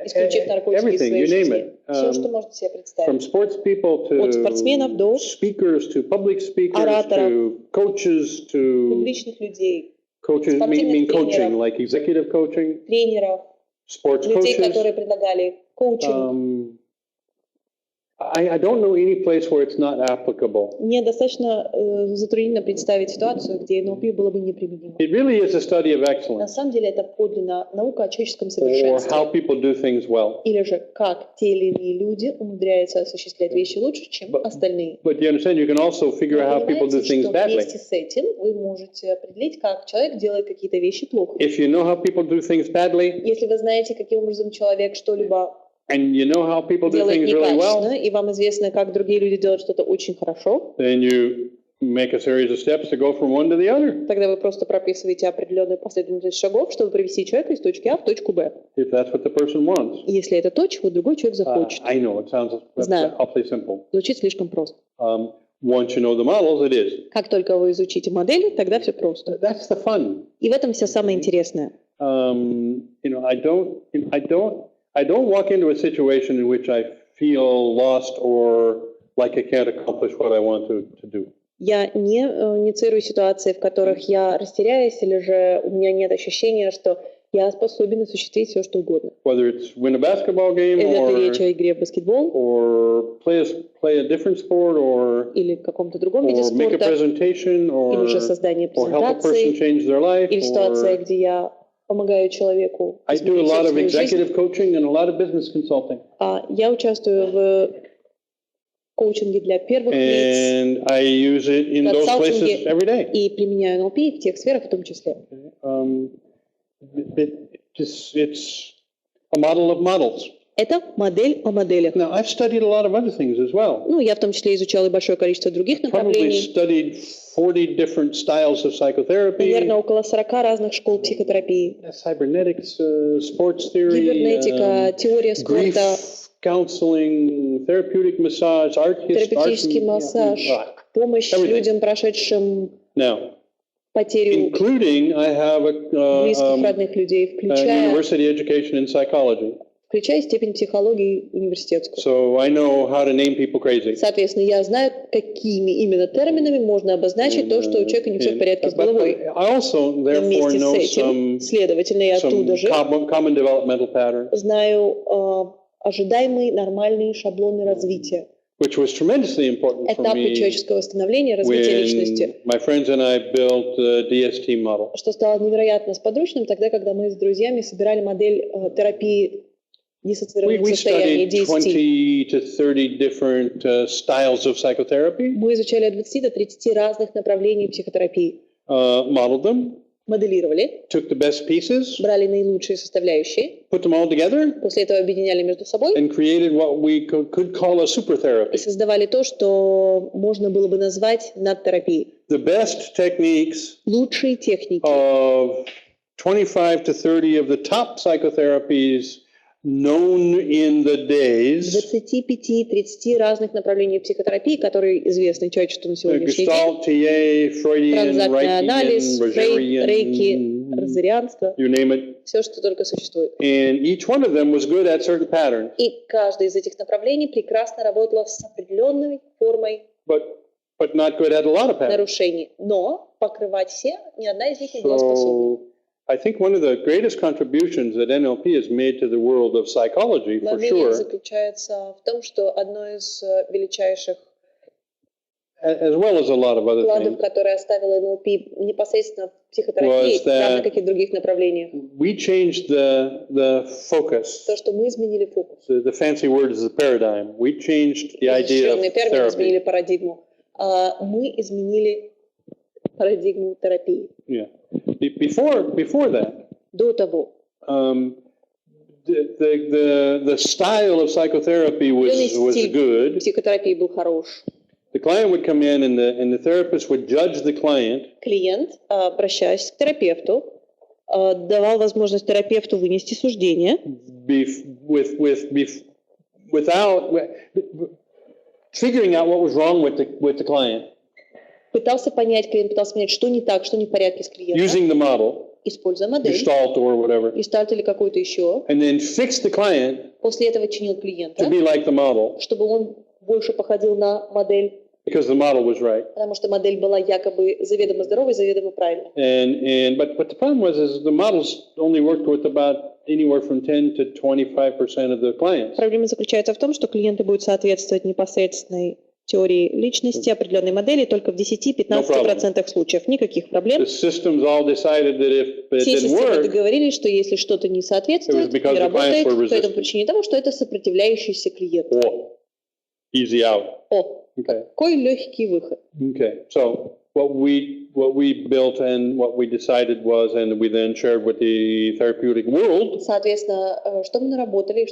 исключив наркотики из Everything, своей you name жизни. it. Все, что можете себе From представить. sports people От спортсменов до to speakers, to public speakers, ораторов, to coaches, to публичных людей, coaches, спортивных mean coaching, тренеров. like executive coaching, тренеров, sports людей, coaches. которые предлагали коучинг. I don't know any place where it's not applicable. Мне достаточно затруднительно представить ситуацию, где НЛП было бы неприменимо. It really is a study of На excellence, самом деле это подлинно наука о человеческом or совершенстве. how people do things well. Или же как те или иные люди умудряются осуществлять вещи лучше, чем остальные. But you understand, you can also figure out how people do Понимаете, things что badly. вместе с этим вы можете определить, как человек делает какие-то вещи плохо. If you know how people do things badly, Если вы знаете, каким образом человек что-либо and you know how people do делает things really некачественно, well, и вам известно, как другие люди делают что-то очень хорошо, then you make a series of steps to go from one to the other, тогда вы просто прописываете определенную последовательность шагов, чтобы привести человека из точки А в точку Б. if that's what the person wants. Если это то, чего другой человек захочет. I know, it sounds Знаю. awfully simple. Звучит слишком просто. Once you know the models, it is. Как только вы изучите модели, тогда все просто. That's the fun. И в этом все самое интересное. I don't walk into a situation in which I feel lost or like I can't accomplish what I want to do. Я не инициирую ситуации, в которых я растеряюсь, или же у меня нет ощущения, что я способен осуществить все, что угодно. Whether it's win a basketball game Это речь о игре в баскетбол, or play a different sport, or или каком-то другом виде make a спорта, presentation, или же создание or help a person презентации, change their life, или ситуация, где я помогаю человеку I do a изменить lot of свою жизнь. executive coaching and a lot of business consulting. Я участвую в коучинге для первых лиц, And I use it in those places every day. И применяю НЛП в тех сферах в том числе. It's a model of models. Это модель о моделях. Now, I've studied a lot of other things as well. Ну, я в том числе изучала и большое количество других Probably направлений. studied 40 different styles of psychotherapy. Наверное, около 40 разных школ психотерапии. Cybernetics, sports theory, Кибернетика, теория grief спорта, counseling, therapeutic massage, art терапевтический массаж, помощь людям, прошедшим Now, потерю including I have близких, родных людей, university education in psychology. включая степень психологии университетскую. So I know how to name people crazy. Соответственно, я знаю, какими именно терминами можно обозначить то, что у человека не все в порядке с головой. I also, therefore, Вместе с know этим, следовательно, я оттуда же common developmental patterns, знаю ожидаемые нормальные шаблоны развития. which was tremendously important for Этапы me человеческого становления, развития личности. when my friends and I built the DST model. Что стало невероятно сподручным тогда, когда мы с друзьями собирали модель терапии диссоциированных We состояний, studied DST. 20 to 30 different styles of psychotherapy, Мы изучали от 20 до 30 разных направлений психотерапии. modeled them, Моделировали, took the best pieces, брали наилучшие составляющие, put them all together, после этого объединяли между собой and created what we could call a super и therapy. создавали то, что можно было бы назвать надтерапией. The best techniques Лучшие техники of 25 to 30 of the top psychotherapies known in the days, 25-30 разных направлений психотерапии, которые известны человечеству на сегодняшний день. Gestalt, TA, Freudian, Транзактный анализ, Reichian, рейки, розарианство, you name it. все, что только существует. And each one of them was good at certain patterns, И каждое из этих направлений прекрасно работало с определенной формой but not good at a lot of patterns. нарушений. Но покрывать все, ни одна из них не была способна. So I think one of the greatest contributions that NLP has made to the world of psychology, for sure, заключается в том, что одно из величайших as well as a lot of other вкладов, things, которые оставила НЛП непосредственно в психотерапии, равно как и в других направлениях, we changed the focus. то, что мы изменили фокус. The fancy word is the paradigm. We changed the idea of Изменили термин, изменили therapy. парадигму. Мы изменили парадигму терапии. Yeah. Before that, До того. The style of psychotherapy was Стиль good. психотерапии был хорош. The client would come in and the therapist would judge the client. Клиент, обращаясь к терапевту, давал возможность терапевту вынести суждение. Without figuring out what was wrong with the client. Клиент пытался понять, что не так, что не в порядке с клиентом. Using the model, Используя модель, Gestalt or whatever, гештальт или какой-то еще. and then fix the client После этого чинил клиента, to be like the model чтобы он больше походил на модель, because the model was right. потому что модель была якобы заведомо здоровой, заведомо правильной. But the problem was the models only worked with about anywhere from 10 to 25% of the clients. Проблема заключается в том, что клиенты будут соответствовать непосредственной теории личности, определенной модели, только в 10-15% случаев. Никаких проблем. The systems all decided that if it Все didn't системы work, договорились, что если что-то не соответствует, не работает, то это по причине того, что это сопротивляющийся клиент. easy out. Какой легкий выход. Okay. So what we built and what we decided was, and we then shared with the therapeutic world. Соответственно, что мы наработали, и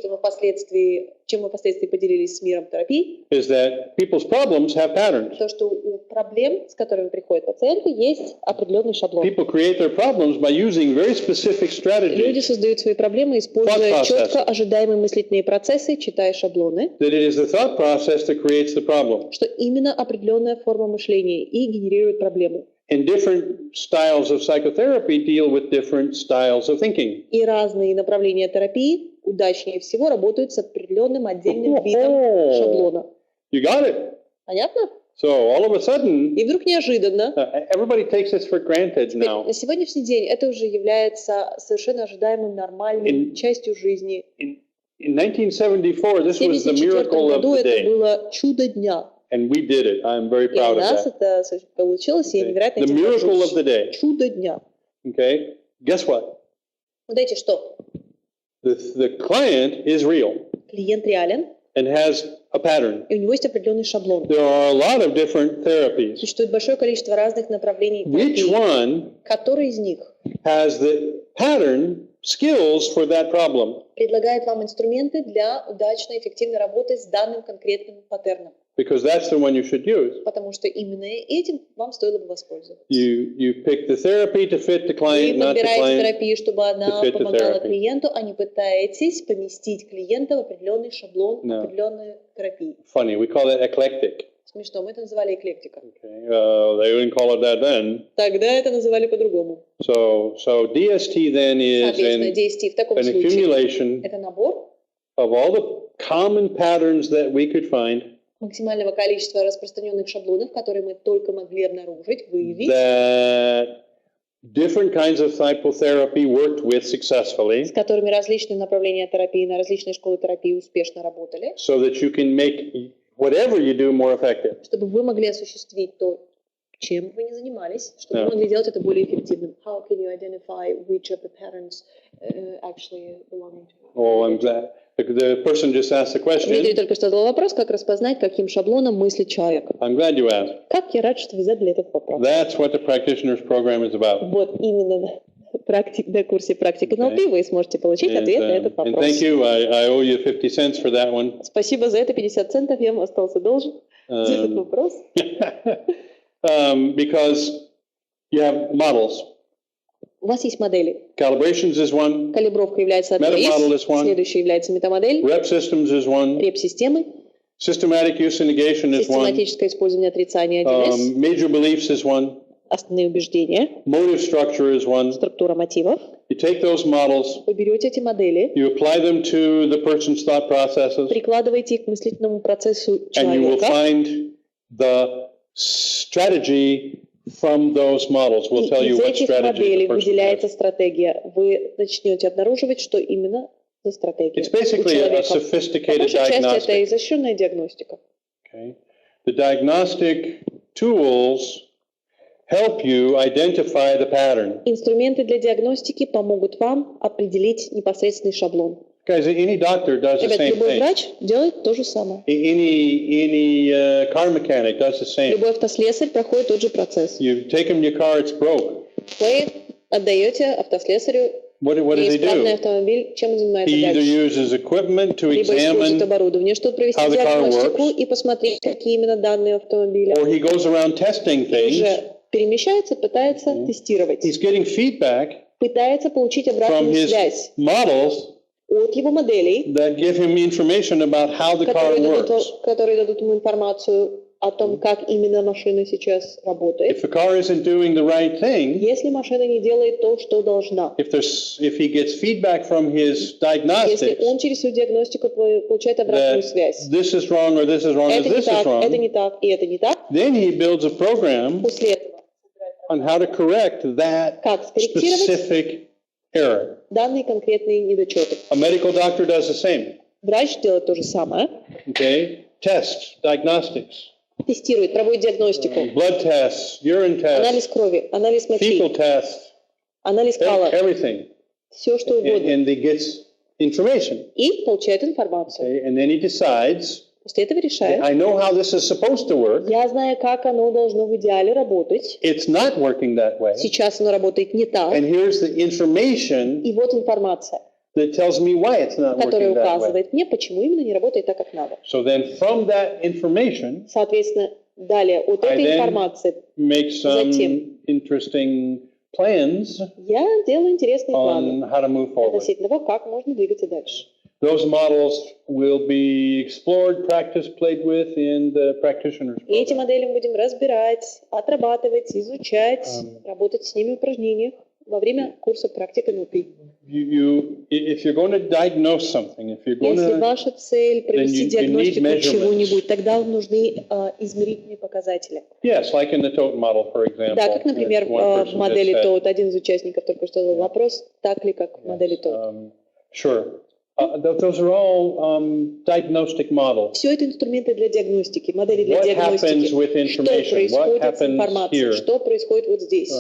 чем мы впоследствии поделились с миром терапии, Is that people's problems have patterns. то, что у проблем, с которыми приходят пациенты, есть определенный шаблон. People create their problems by using very specific strategies. Люди создают свои проблемы, используя четко ожидаемые мыслительные процессы, читая шаблоны. That it is the thought process that creates the problem. Что именно определенная форма мышления и генерирует проблему. And different styles of psychotherapy deal with different styles of thinking. И разные направления терапии удачнее всего работают с определенным отдельным видом шаблона. You got it. Понятно? So all of a sudden, И вдруг неожиданно, everybody takes this for granted now. на сегодняшний день это уже является совершенно ожидаемым, нормальной частью жизни. In 1974, this was the miracle of the day. Это было чудо дня. And we did it. I'm very proud of that. И у нас это получилось, и я невероятно The miracle of the day. Чудо дня. Okay? Guess what? Знаете что? The client is real. Клиент реален. And has a pattern. И у него есть определенный шаблон. There are a lot of different therapies. Существует большое количество разных направлений терапии. Which one который из них has the pattern skills for that problem? Предлагает вам инструменты для удачной, эффективной работы с данным конкретным паттерном. Because that's the one you should use. Потому что именно этим вам стоило бы воспользоваться. You pick the therapy to fit the client, Вы not the подбираете client терапию, чтобы она to fit the помогала therapy. клиенту, а не пытаетесь поместить клиента в определенный шаблон, определенную терапию. Funny, we call it eclectic. Смешно, мы это называли эклектика. Okay. They wouldn't call it that then. Тогда это называли по-другому. So DST then is Соответственно, DST в таком an случае accumulation это набор of all the common patterns that we could find максимального количества распространенных шаблонов, которые мы только могли обнаружить, выявить, that different kinds of psychotherapy worked with successfully, с которыми различные направления терапии на различные школы терапии успешно работали, so that you can make whatever you do more effective. чтобы вы могли осуществить то, чем вы не занимались, чтобы вы могли делать это более эффективным. How can you identify which of the patterns actually belong to? Oh, I'm glad. The person just asked the Дмитрий question. только что задал вопрос, как распознать, каким шаблоном мыслит человек. I'm glad you asked. Как я рад, что вы задали этот вопрос. That's what the practitioner's program is about. Вот именно на курсе практики НЛП вы сможете получить ответ на этот And вопрос. thank you. I owe you 50 cents for that one. Спасибо за это, 50 центов я вам остался должен за этот вопрос. Because you have models. У вас есть модели. Calibrations is one. Калибровка является одной Metamodel из. is one. Следующая является метамодель. Rep systems is one. Реп-системы. Systematic use and negation is one. Систематическое использование отрицания 1С. Major beliefs is one. Основные убеждения. Motive structure is one. Структура мотивов. You take those models, Вы берете эти модели, you apply them to the person's thought processes, прикладываете их к мыслительному процессу and you will человека. find the strategy from those models. We'll tell you Из what этих strategy the моделей person выделяется has. стратегия. Вы начнете обнаруживать, что именно за стратегия It's у basically a человека. По sophisticated большей части это diagnostic. изощренная диагностика. Okay. The diagnostic tools help you identify the pattern. Инструменты для диагностики помогут вам определить непосредственный шаблон. Guys, any doctor does the Ребят, same любой thing. врач делает то же самое. Any car mechanic does the same. Любой автослесарь проходит тот же процесс. You take him your car, it's broke. Вы отдаете автослесарю What does he неисправный do? автомобиль, чем он занимается He either дальше? uses equipment to Либо использует examine, оборудование, чтобы провести how the car диагностику works. и посмотреть, какие именно данные автомобиля. or he goes around testing И things. уже перемещается, пытается тестировать. He's getting feedback Пытается получить from обратную his связь models от его моделей, that give him information about how the car works. которые дадут ему информацию о том, как именно машина сейчас If работает. the car isn't doing the right thing, Если машина не делает то, что должна, if he gets feedback from his если diagnostics он через свою диагностику получает обратную that связь, this is wrong or this is wrong or это не this is так, это wrong, не так и это не так, then he builds a program после этого on how to correct that как скорректировать specific error. данные конкретные недочеты. A medical doctor does the same. Врач делает то же самое, Okay, tests, diagnostics, тестирует, проводит диагностику, blood tests, urine анализ tests, крови, анализ fecal мочи, tests, анализ кала, everything, все что угодно, and he gets information. и получает информацию. Okay, and then he decides, После этого решает, I know how this is supposed to work. я знаю, как оно должно в идеале работать. It's not working that way. Сейчас оно работает не так. And here's the information И вот информация, that tells me why it's not которая working that way. указывает мне, почему именно не работает так, как надо. So then from that information, Соответственно, далее от I этой then информации make some Затем. interesting plans я делаю интересные планы on how to move forward. относительно того, как можно двигаться дальше. Those models will be explored, practiced, played with in the practitioner's И эти program. модели мы будем разбирать, отрабатывать, изучать, работать с ними в упражнениях. во время курса практик NLP. If you're going to diagnose something, if you're going Если to, ваша цель провести then you need диагностику чего-нибудь, measurements. тогда вам нужны измерительные показатели. Yes, like in the totem model, for example. Да, как, например, one в person модели just said, ТОТ, один из участников только что задал вопрос, так ли, как в модели ТОТ. Sure. Those are all diagnostic models. Все это инструменты для диагностики, модели для What диагностики. happens with Что information? What происходит с happens информацией? here? Что происходит вот здесь?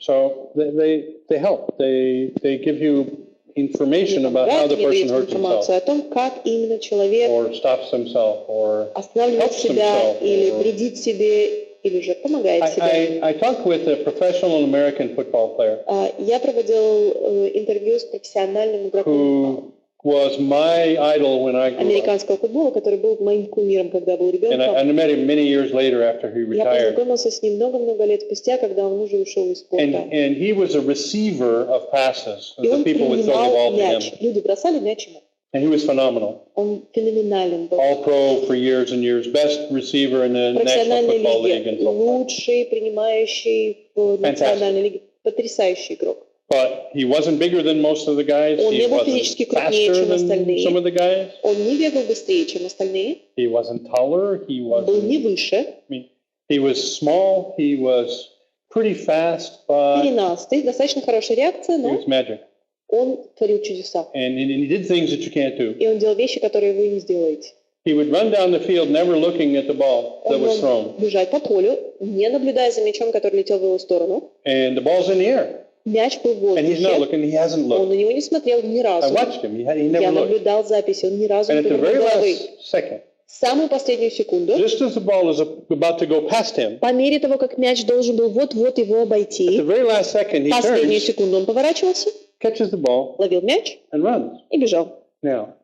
So they help. They give you information about how the person hurts информацию о himself, том, как именно человек or stops himself, or останавливает helps себя, himself, или or- вредит себе, или же помогает себе. I talked with a professional American football player Я проводил интервью с профессиональным игроком who was my idol when I grew up. американского футбола, который был моим кумиром, когда был And ребенком. I met him many years later after he Я retired. познакомился с ним много-много лет спустя, когда он уже ушел из спорта. And he was a receiver of passes. И The он people would throw the принимал ball to мяч. him. Люди бросали мяч ему. And he was phenomenal. Он феноменален был. All pro for years and years. Best receiver in the National Профессиональной Football League and лиге. so forth. Лучший, принимающий в национальной лиге. Потрясающий игрок. But he wasn't bigger than most of the guys. Он He не был wasn't физически крупнее, faster чем than остальные. some of the guys. Он не бегал быстрее, чем остальные. He wasn't taller. He Он был не wasn't. выше. I mean, he was small. He was pretty fast, but Коренастый. Достаточно хорошая реакция, he но was magic. он творил чудеса. And he did things that you can't do. И он делал вещи, которые вы не сделаете. He would run down the field, never looking at the ball that Он was thrown. мог бежать по полю, не наблюдая за мячом, который летел в его сторону. And the ball's in the air. Мяч был в And he's not воздухе. looking. He hasn't Он на looked. него не смотрел ни I разу. watched him. He Я never looked. наблюдал записи, он ни разу And не at the повернул very головы. last second, В самую последнюю секунду, just as the ball is about to go past him, по мере того, как мяч должен был вот-вот его at обойти, the very last second, he последнюю turns, секунду он поворачивался, catches the ball, ловил мяч and runs. и бежал. Now,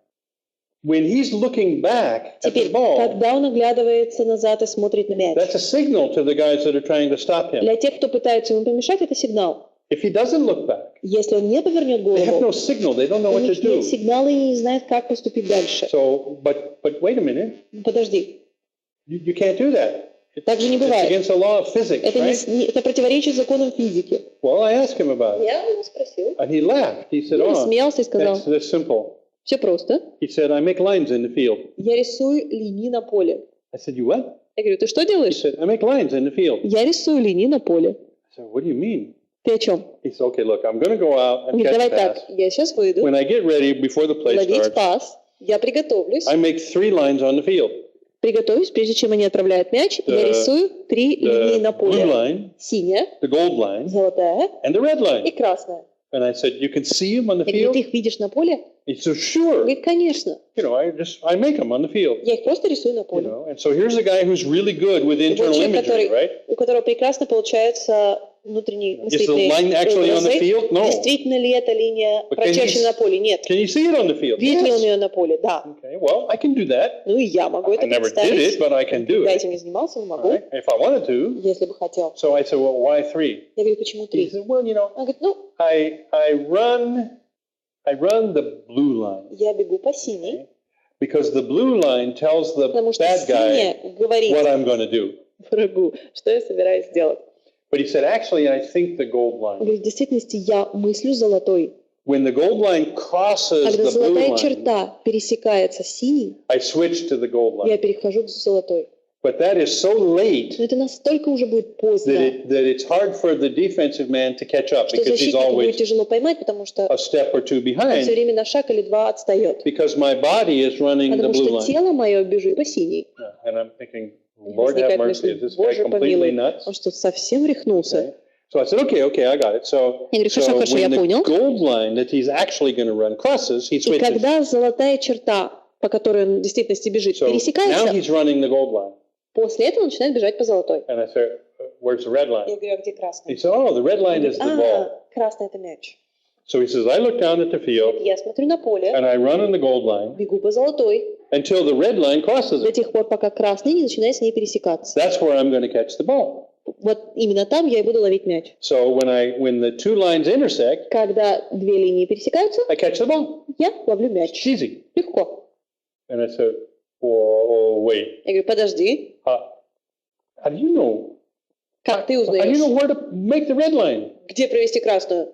when he's looking back at the Теперь, ball, когда он оглядывается назад и смотрит на мяч, that's a signal to the guys that are trying to stop him. для тех, кто пытается ему помешать, это сигнал. If he doesn't look back, Если он не повернет they have no голову, signal. They don't know у what to них нет do. сигнала и не знают, как поступить дальше. So, but wait a minute. Подожди, You can't do that. так же не It's бывает. against the law of physics, Это, right? это противоречит законам физики. Well, I asked him about it, Я его спросил. and he laughed. He said, Он "Oh, смеялся и сказал, that's simple." все просто. He said, "I make lines in the field." Я рисую линии на поле. I said, "You what?" Я говорю, ты что He делаешь? said, "I make lines in the field." Я рисую линии на поле. I said, "What do you mean?" Ты о чем? He said, "Okay, look, I'm going to go out Он and говорит, catch давай pass. так, я сейчас выйду, When I get ready before the play ловить starts, пас, я приготовлюсь, I make 3 lines on the field. приготовлюсь, прежде чем они отправляют мяч, я рисую 3 линии на The blue поле. line, Синяя, the gold line, золотая and the red и line." красная. And I said, "You can see them on the Я говорю, ты field?" их видишь на поле? He said, Он "Sure. говорит, конечно. You know, I make them on the field." Я их просто рисую на You поле. know, and so here's a guy who's really good with И вот internal человек, imagery, right? у которого прекрасно получаются внутренние Is the мыслительные line actually on the образы. field? No. Действительно ли эта линия But can he прочерчена на поле? Нет. Can you see it on the field? Видит ли он Yes. ее на поле? Да. Okay, well, I can do that. Ну и я могу I это never did представить. it, but I can do Я it. этим не занимался, но All могу, right? If I wanted to. если бы хотел. So I said, "Well, why 3?" Я говорю, почему He 3? said, "Well, you know, Он говорит, ну, I run the blue line я бегу по синей, because the blue line tells the потому что bad синяя guy говорит what I'm going to do." врагу, что я собираюсь сделать. But he said, "Actually, I think the gold Он line. говорит, в действительности я мыслю золотой. When the gold line crosses Когда the blue золотая line, черта пересекается с синей, I switch to the gold я line. перехожу к золотой. But that is so late Но это настолько уже будет поздно, that it's hard for the defensive man to catch up что because he's защитнику будет always тяжело поймать, потому что a step or two он все behind время на шаг или два отстает. because my body is running the Потому blue что line. тело мое бежит по синей. And I'm thinking, И Lord have возникает mercy, мысль, is this guy Боже completely помилуй, nuts? он что, совсем рехнулся? Okay. So I said, okay, I got it. So, Я говорю, хорошо, хорошо, when я the понял. gold line that he's actually going to run crosses, he И switches. когда золотая черта, по которой он в действительности бежит, So now пересекается, he's running the gold line. после этого он начинает бежать по золотой. And I said, where's the red Я line? говорю, а где He красный? said, oh, the red line Он is говорит, the ball. красный это мяч. So he says, I look down at the field Я смотрю на поле, and I run on the gold line бегу по золотой, until the red line crosses до it. тех пор, пока красный не начинает с ней пересекаться. That's where I'm going to catch the ball. Вот именно там я и буду ловить мяч. So when the 2 lines intersect, Когда две линии пересекаются, I catch the ball. я ловлю It's мяч. easy. Легко. And I said, oh, wait. Я говорю, подожди, How do you know Как ты How do you узнаешь? know where to make the red line? Где провести красную?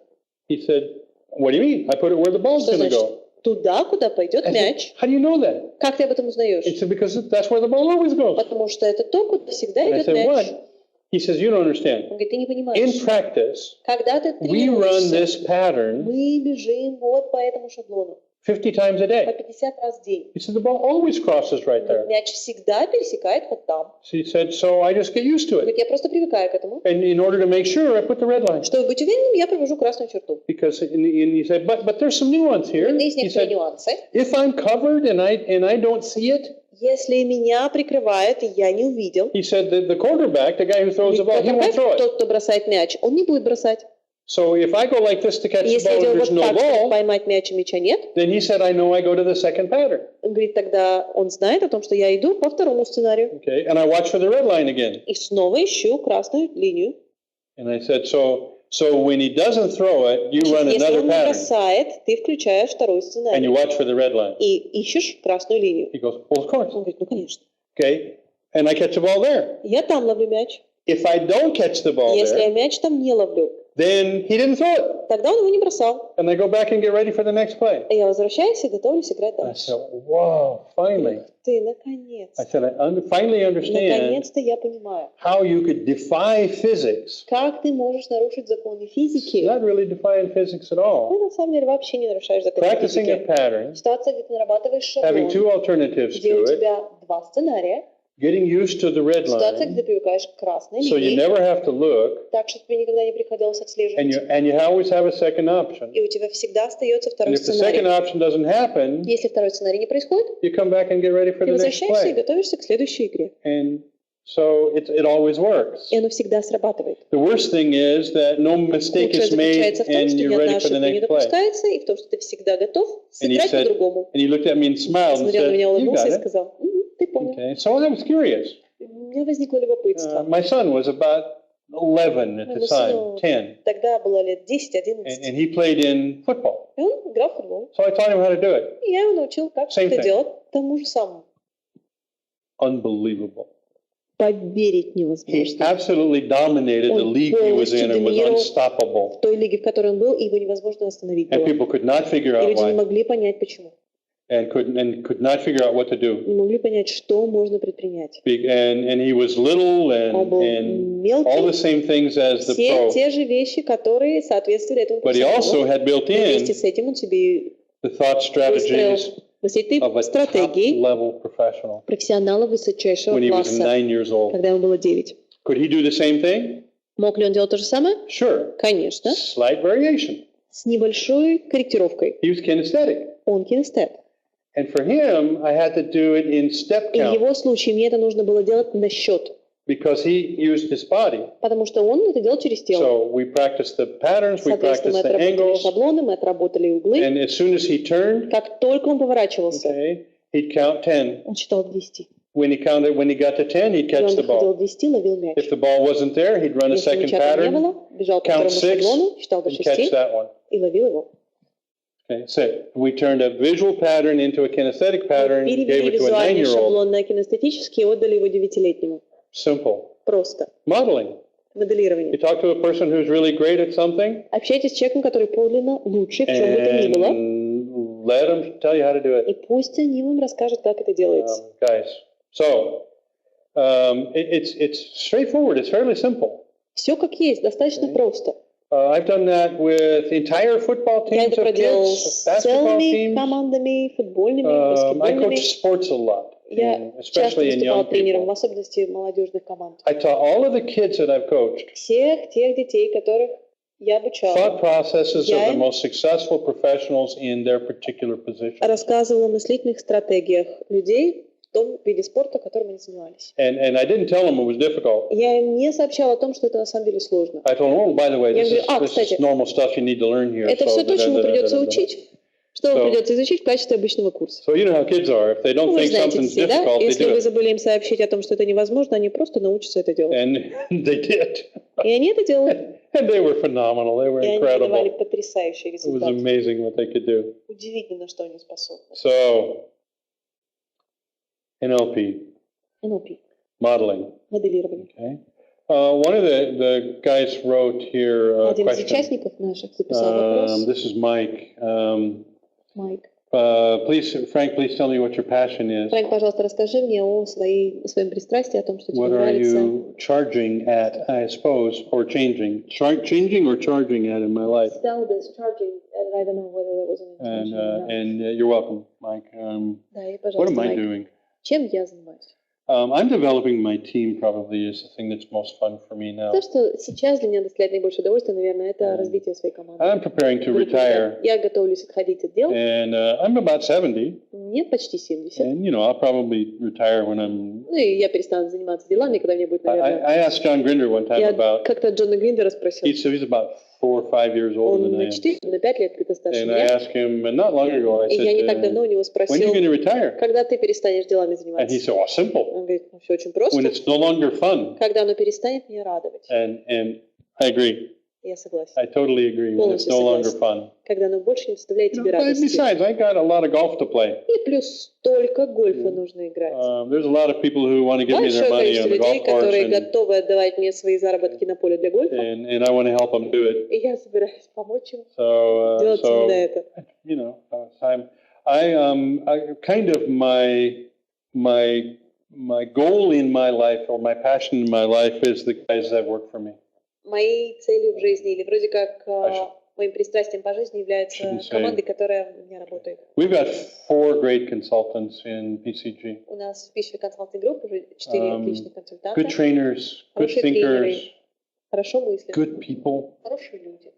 He said, what do you mean? I put it where the ball's Что going to значит? go. Туда, куда пойдет I said, мяч. how do you know that? Как ты об этом узнаешь? He said, because that's where the ball always goes. Потому что это то, куда всегда And I идет said, мяч. what? He says, you don't Он understand. говорит, ты не In понимаешь. practice, Когда ты we run this тренируешься, pattern мы бежим вот по этому шаблону 50 times a по day. 50 раз в день. He said, the ball always crosses right there. Мяч всегда пересекает вот там. So he said, so I just get used to Он it. говорит, я просто привыкаю к этому. And in order to make sure, I put the red line. Чтобы быть уверенным, я провожу красную черту. Because and he said, but there's some nuance here. Есть He некоторые said, нюансы. if I'm covered and I don't see it, Если меня прикрывает, и я не увидел, he said that the quarterback, the guy who throws the ball, he won't throw it. тот, кто бросает мяч, он не будет бросать. So if I go like this to catch the Если я ball and делаю there's вот no так, чтобы ball, поймать мяч, и мяча нет, then he said, I know I go to the second pattern. он говорит, тогда он знает о том, что я иду по второму сценарию. Okay, and I watch for the red line again. И снова ищу красную линию. And I said, so when he doesn't throw it, you run Если another он не pattern бросает, ты включаешь второй and you сценарий watch for the red line. и ищешь красную линию. He goes, well, of course. Он говорит, ну конечно. Okay, and I catch the ball there. Я там ловлю мяч. If I don't catch the ball Если я there, мяч там не ловлю, then he didn't throw it. тогда он его не бросал. And I go back and get ready for the next play. И я возвращаюсь и готовлюсь играть I дальше. said, wow, finally. Ух ты, наконец. I said, I finally understand Наконец-то я понимаю, how you could defy physics. как ты можешь нарушить законы физики. Not really defying physics at Ты all. на самом деле вообще не нарушаешь законы Practicing a физики. pattern, Ситуация, где ты нарабатываешь having шаблон, two alternatives где у to it, тебя два сценария, getting used to the red ситуация, где line, ты привыкаешь к красной so you линии, never have to look, так что тебе никогда не приходилось отслеживать. and you always have a second option. И у тебя всегда остается And второй if the second сценарий. option doesn't happen, Если второй сценарий не происходит, you come back and get ready for ты the next возвращаешься и play. готовишься к следующей игре. And so it always works. И оно всегда срабатывает. The worst thing is that no mistake Лучшее is made заключается в том, and что ни you're одна ready for the ошибка не next play. допускается, и в том, что ты всегда готов And he сыграть said, по-другому. and he looked at me and smiled and Смотрел на меня, said, you улыбнулся got и it. сказал, ты понял. Okay, so I was curious. У меня возникло любопытство. My son was about 11 at the Моему time, сыну 10, тогда было лет 10-11. and he played in football. И он играл в футбол. So I taught him how to do it. И я его научил, как Same это thing. делать тому же самому. Unbelievable. Поверить He невозможно. absolutely dominated the league he was in and was unstoppable. В той лиге, в которой он был, его невозможно остановить And было. people could not figure И out люди не why, могли понять, почему. and could not figure out what to do. Не могли понять, что можно предпринять. And he was little Он был and all the мелкий. same things as the Все pro. те же вещи, которые соответствовали этому But he also профессионалу. had built Но вместе in с этим он себе the thought strategies выстроил of a стратегии top-level professional профессионала высочайшего when he was класса, 9 years old. когда ему было 9. Could he do the same thing? Мог ли он делать то же самое? Sure. Конечно. Slight variation. С небольшой корректировкой. He was kinesthetic. Он кинестет. And for him, I had to do it in step И в count его случае мне это нужно было делать на счет, because he used his body. потому что он это делал через тело. So we practiced the patterns, we Соответственно, мы practiced the отработали angles, шаблоны, мы отработали углы. and as soon as he turned, Как только он поворачивался, okay, he'd count 10. он считал до 10. When he got to 10, he'd И catch он the доходил ball. до 10, ловил мяч. If the ball wasn't there, he'd run a Если second мяча там не pattern, было, бежал по count второму 6, шаблону, считал до and catch 6 that one. и ловил его. Okay, so we turned a visual pattern into a kinesthetic pattern, Мы gave перевели it to a визуальный 9-year-old. шаблон на кинестетический и отдали его 9-летнему. Simple. Просто. Modeling. You Моделирование. talk to a person who's really great at something, Общайтесь с человеком, который подлинно лучше в чем бы то ни было, and let them tell you how to do и it. пусть они вам расскажут, как это делается. Guys, so it's straightforward. It's fairly simple. Все как есть, достаточно просто. I've done that with entire football Я teams это of проделал kids, с basketball целыми teams. командами, футбольными, I баскетбольными. coach sports a lot, Я часто especially in выступала young тренером, в people. особенности молодежных команд. I taught all of the kids that I've coached Всех тех детей, которых я обучала, thought processes of Я the им most successful professionals in their particular position. рассказывала о мыслительных стратегиях людей в том виде спорта, которым они занимались. And I didn't tell them it was difficult. Я им не сообщала о том, что это на самом деле сложно. I told them, oh, by the way, Я this говорю, is кстати, normal stuff you need to learn here. Это So, все то, чему придется da-da-da-da-da-da. учить, что вам придется изучить в качестве обычного курса. So you know how kids are. If they don't Вы think знаете something's детей, да? difficult, they Если do вы it. забыли им сообщить о том, что это невозможно, они просто научатся это делать. And they did. И они это делают. And they were phenomenal. They were И они давали incredible. потрясающий It was результат. amazing what they could do. Удивительно, на что они способны. So, NLP, NLP. modeling. Моделирование. Okay. One of the guys wrote here a Один из question. участников наших записал вопрос. This is Mike. Майк. Frank, please tell me what your passion is. Фрэнк, пожалуйста, расскажи мне о своем пристрастии, о том, что тебе What are нравится. you charging at, I suppose, or changing? Changing or charging at in my life? Spelled as charging, and I don't know whether that was an intention. And you're welcome, Mike. Да, и, What am пожалуйста, I Майк. doing? Чем я занимаюсь? I'm developing my team probably is the thing that's most fun for me now. То, что сейчас для меня доставляет наибольшее удовольствие, наверное, это развитие своей команды. I'm preparing to retire. Я готовлюсь отходить от дел. And I'm about 70. Мне почти 70. And, I'll probably retire when I'm... Ну, и я перестану заниматься делами, когда мне будет, наверное... I asked John Grinder one time about... Я как-то Джона Гриндера спросил. He's about 4 or 5 years older than I am. Он на 4, на 5 лет где-то старше And меня. I asked him, not long ago, I И я не так said, давно у него when are you спросил, going to retire? когда ты перестанешь делами And заниматься? he said, oh, simple. Он говорит, ну, все очень просто. When it's no longer fun. Когда оно перестанет меня радовать. And I agree. Я согласен. I totally agree. When it's no longer fun. Когда оно больше не доставляет тебе But радости. besides, I got a lot of golf to play. И плюс столько гольфа нужно играть. There's a lot of people who want to give me their Большое money on количество the людей, golf course. которые готовы отдавать мне свои заработки на поле для гольфа. And I want to help them do it. И я собираюсь помочь им So, делать именно это. I kind of my goal in my life or my passion in my life is the guys that work for me. Моей целью в жизни или вроде как моим пристрастием по жизни является команда, которая у меня работает. We've got 4 great consultants in PCG. У нас в Пищевой консалтинг группе уже 4 отличных консультанта. Good trainers, good thinkers, хорошо мыслят, good people, хорошие люди,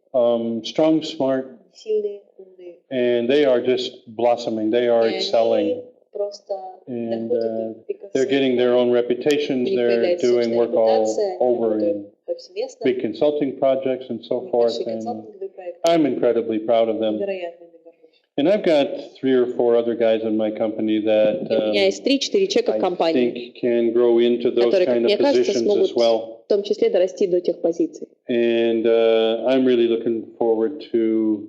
strong, smart, сильные, умные. And they are just blossoming. They are excelling. And they're getting their own reputations. They're doing work all over in big consulting projects and so forth. And I'm incredibly proud of them. And I've got 3 or 4 other guys in my company that I think can grow into those kind of positions as well. В том числе дорасти до тех позиций. And I'm really looking forward to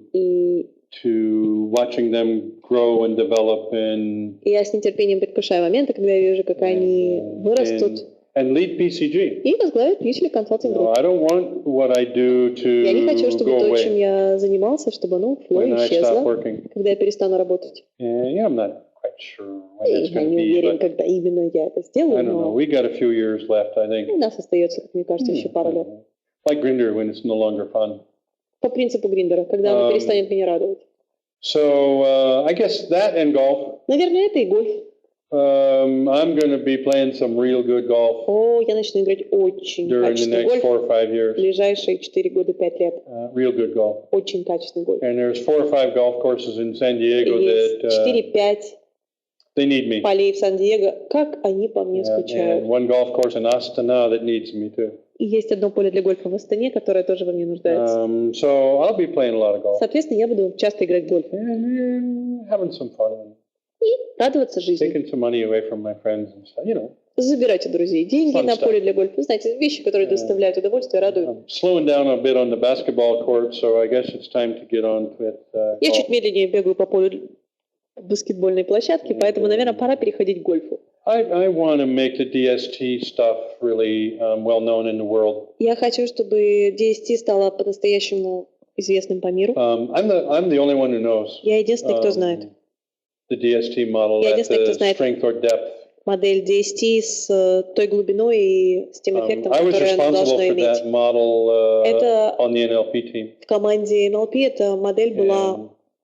watching them grow and develop and. Я с нетерпением предвкушаю моменты, когда я вижу, как они вырастут. And lead PCG. И возглавят Пьюселик консалтинг группу. I don't want what I do to Я не хочу, чтобы go то, away чем я занимался, чтобы оно исчезло, когда я перестану работать. Yeah, I'm not quite sure when it's Я going to не be. уверен, когда именно я это сделаю, I don't know. но We got a few years left, I think. у нас остается, как мне кажется, еще пару лет. Like Grinder when it's no longer fun. По принципу Гриндера, когда оно перестанет меня радовать. So I guess that and golf. Наверное, это и гольф. I'm going to be playing some real good golf. О, я начну играть очень качественный гольф в ближайшие 4 года, 5 лет. Real good golf. Очень качественный гольф. And there's 4 or 5 golf courses in San Diego that 4-5 they need me. полей в Сан-Диего. Как они по мне скучают. And one golf course in Astana that needs me too. И есть одно поле для гольфа в Астане, которое тоже во мне нуждается. So I'll be playing a lot of golf. Соответственно, я буду часто играть в гольф. And having some fun. И радоваться жизни. Taking some money away from my friends and stuff, you know. Забирать у друзей деньги на поле для гольфа. Знаете, вещи, которые доставляют удовольствие, радуют. Slowing down a bit on the basketball court, so I guess it's time to get on with golf. Я чуть медленнее бегаю по полю баскетбольной площадки, поэтому, наверное, пора переходить к гольфу. I want to make the DST stuff really well known in the world. Я хочу, чтобы DST стало по-настоящему известным по миру. I'm the only one who knows. Я единственный, кто знает. The DST model at the strength or depth. Модель DST с той глубиной и с тем эффектом, который она должна иметь. Это в команде NLP эта модель была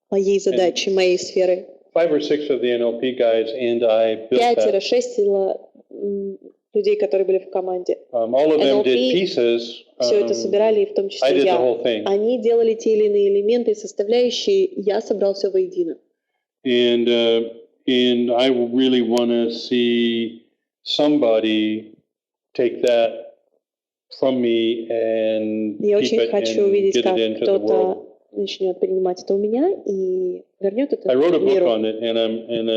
моей задачей, моей сферой. 5 or 6 of the NLP guys and I built that. 5-6 людей, которые были в команде. All of them did pieces. Все это собирали, и в том числе я. Они делали те или иные элементы и составляющие, я собрал все воедино. And I really want to see somebody take that from me and я keep очень it хочу and увидеть, get как it into the world. кто-то начнет принимать это у меня и вернет это I wrote a в book миру. on it, Я